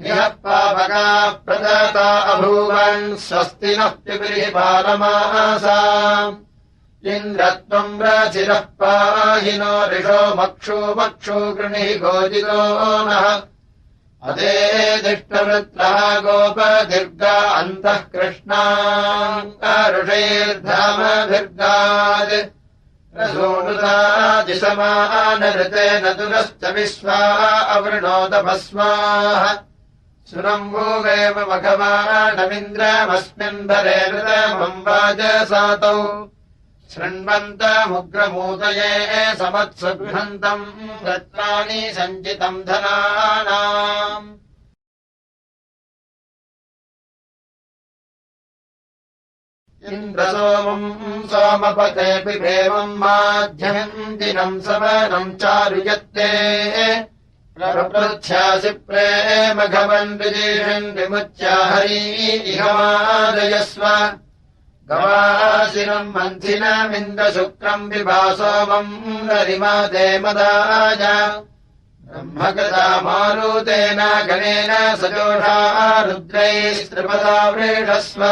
यः पावकाः प्रदाता अभूवन् स्वस्ति नः पिबर्हि बालमासाम् इन्द्रत्वम् रचिरः पाहि नो ऋषो मक्षो गृणिः गोजितो नः अदेदिष्टवृत्रः गोपदीर्घा अन्तः कृष्णाङ्कऋषैर्धामभिर्गात् रसोणुतादिशमानऋतेन दुरश्च विश्वा अवृणोतभस्माः सुरम्भूवेव मघवाणमिन्द्रमस्मिन् भरे ऋतमम् वाजसातौ शृण्वन्तमुग्रमूतये समत्सु गृह्णन्तम् रत्नानि सञ्चितम् धनानाम् इन्द्रसोमम् सोमपते पिबेवम् माध्यमम् दिनम् सवनम् चारुयत्ते प्रपृच्छ्यासि प्रेमघवन् विजीषन् विमुच्या हरी इह मादयस्व गवासिनम् मन्थिनमिन्द्रशुक्रम् विभासोमम् ररिमाते मदाय ब्रह्मकृता मारुतेन गणेन सजोषा रुद्रैस्त्रिपदा वृषस्व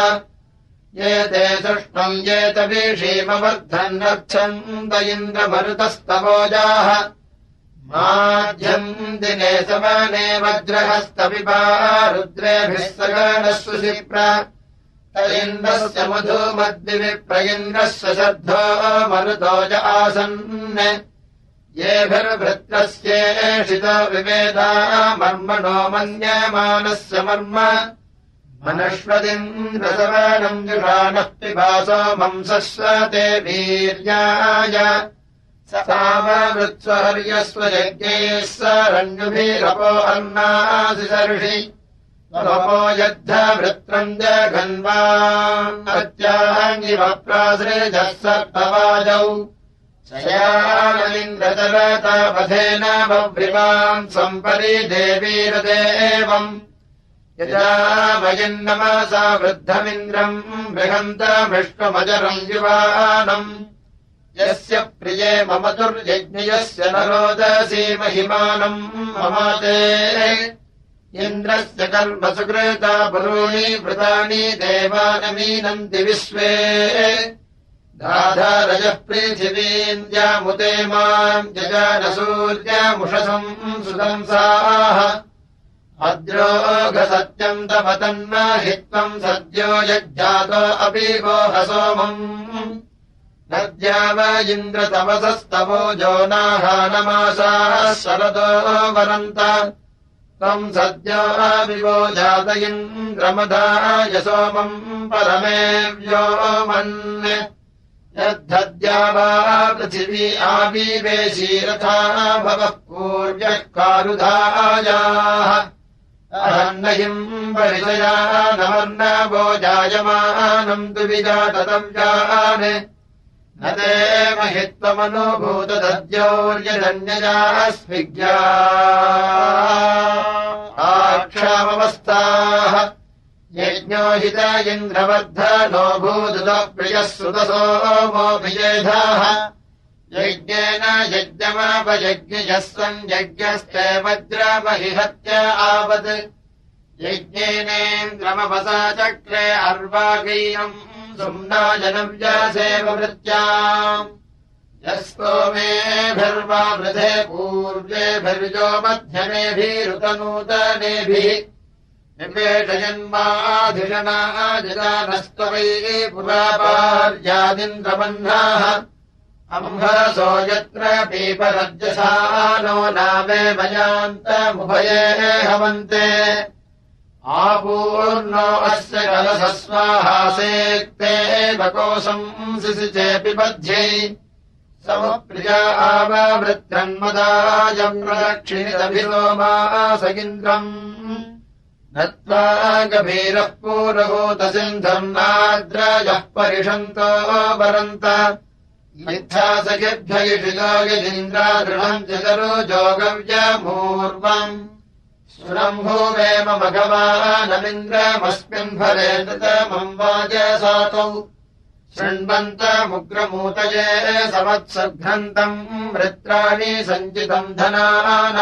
ये ते सुष्णुम् ये तवीषीमवर्धन्नच्छन्द इन्द्रमरुतस्तवोजाः माध्यम् दिने समाने वज्रहस्तविपा रुद्रेभिः सगणः सुशिप्र इन्द्रस्य मधुमद्विप्र इन्द्रस्य शर्धो मरुतोज आसन् येभिर्भृत्रस्येषितो विवेदा मर्मणो मन्यमानस्य मर्म मनश्वदिन्द्रसमानम् जुषानः पिबासो मंसस्वते वीर्याय सामवृत्स्वहर्यस्व यज्ञैः सरण्युभिरपो अन्नासि सर्षि तपो यद्धवृत्रम् जघन्वान् अत्याङ्गिव प्रासृजः सप्तवाजौ शयानमिन्द्रचरतापथेन बभ्रिवाम् सम्परि देवीरदेवम् यजामयन्नमसा वृद्धमिन्द्रम् बृहन्तमिष्टमजरम् युवानम् यस्य प्रिये मम दुर्यज्ञयस्य न रोदसी महिमानम् ममाते इन्द्रस्य कर्म सुकृता पुरूणि वृतानि देवानमीनन्ति विश्वे दाधारजः पृथिवीन्द्यामुते माम् जजानसूर्यमुषसम् सुदंसाः अद्रोघसत्यम् तपतन्न हि त्वम् सद्यो यज्जातो अपि गोहसोमम् नद्याव इन्द्रतमसस्तवो जोनाहानमासाः शरदो वरन्त त्वम् सद्यो विवो जात इन्द्रमधाय सोमम् परमे व्योमन् यद्धद्या वा पृथिवी आविवेशीरथा भवः पूर्व्यः कारुधायाः अहन्नहिम् परिचया नमर्नवो जायमानम् दुविजाततव्यान् न ते महित्वमनुभूतदद्योर्यदन्यजास्मिज्ञा आक्षामवस्थाः यज्ञो हित इन्द्रवर्धनो भूदुतो प्रियः सुतसोमोऽभिजेधाः यज्ञेन यज्ञमापयज्ञयः सन् यज्ञस्ते वज्रमहिहत्य आवत् यज्ञेनेन्द्रमवसा चक्रे अर्वागैरम् सुम्नाजनव्यासेव वृत्याम् यस्तोमेभिर्वा वृधे पूर्वेभिर्यो मध्यमेभिरुतनूतनेभिः निपेषयन्माधिषणाजदानस्त्ववैः पुरापार्यादिन्द्रबन्धाः अम्भसो यत्र पीपरज्जसा नो नामे मयान्तमुभये हवन्ते आपूर्णो अस्य कलशस्वाहासेक्ते वकोशम् सिसिचेऽपि बध्यै समुप्रिया आववृत्रन्मदायम् प्रदक्षिणितभिलोमासगिन्द्रम् नत्वा गभीरः पूरभूतसिन्धम् नाद्राजः परिषन्तो वरन्त मिथ्यासखिभ्ययिषितो यदिन्द्रादृढम् चतुर्जोगव्यमूर्वम् सुरम्भूवेम भगवानमिन्द्रमस्मिन् भरे नृतमम् वाजसातौ शृण्वन्तमुग्रमूतये समत्सघ्नन्तम् वृत्राणि सञ्चितम् धनानाम्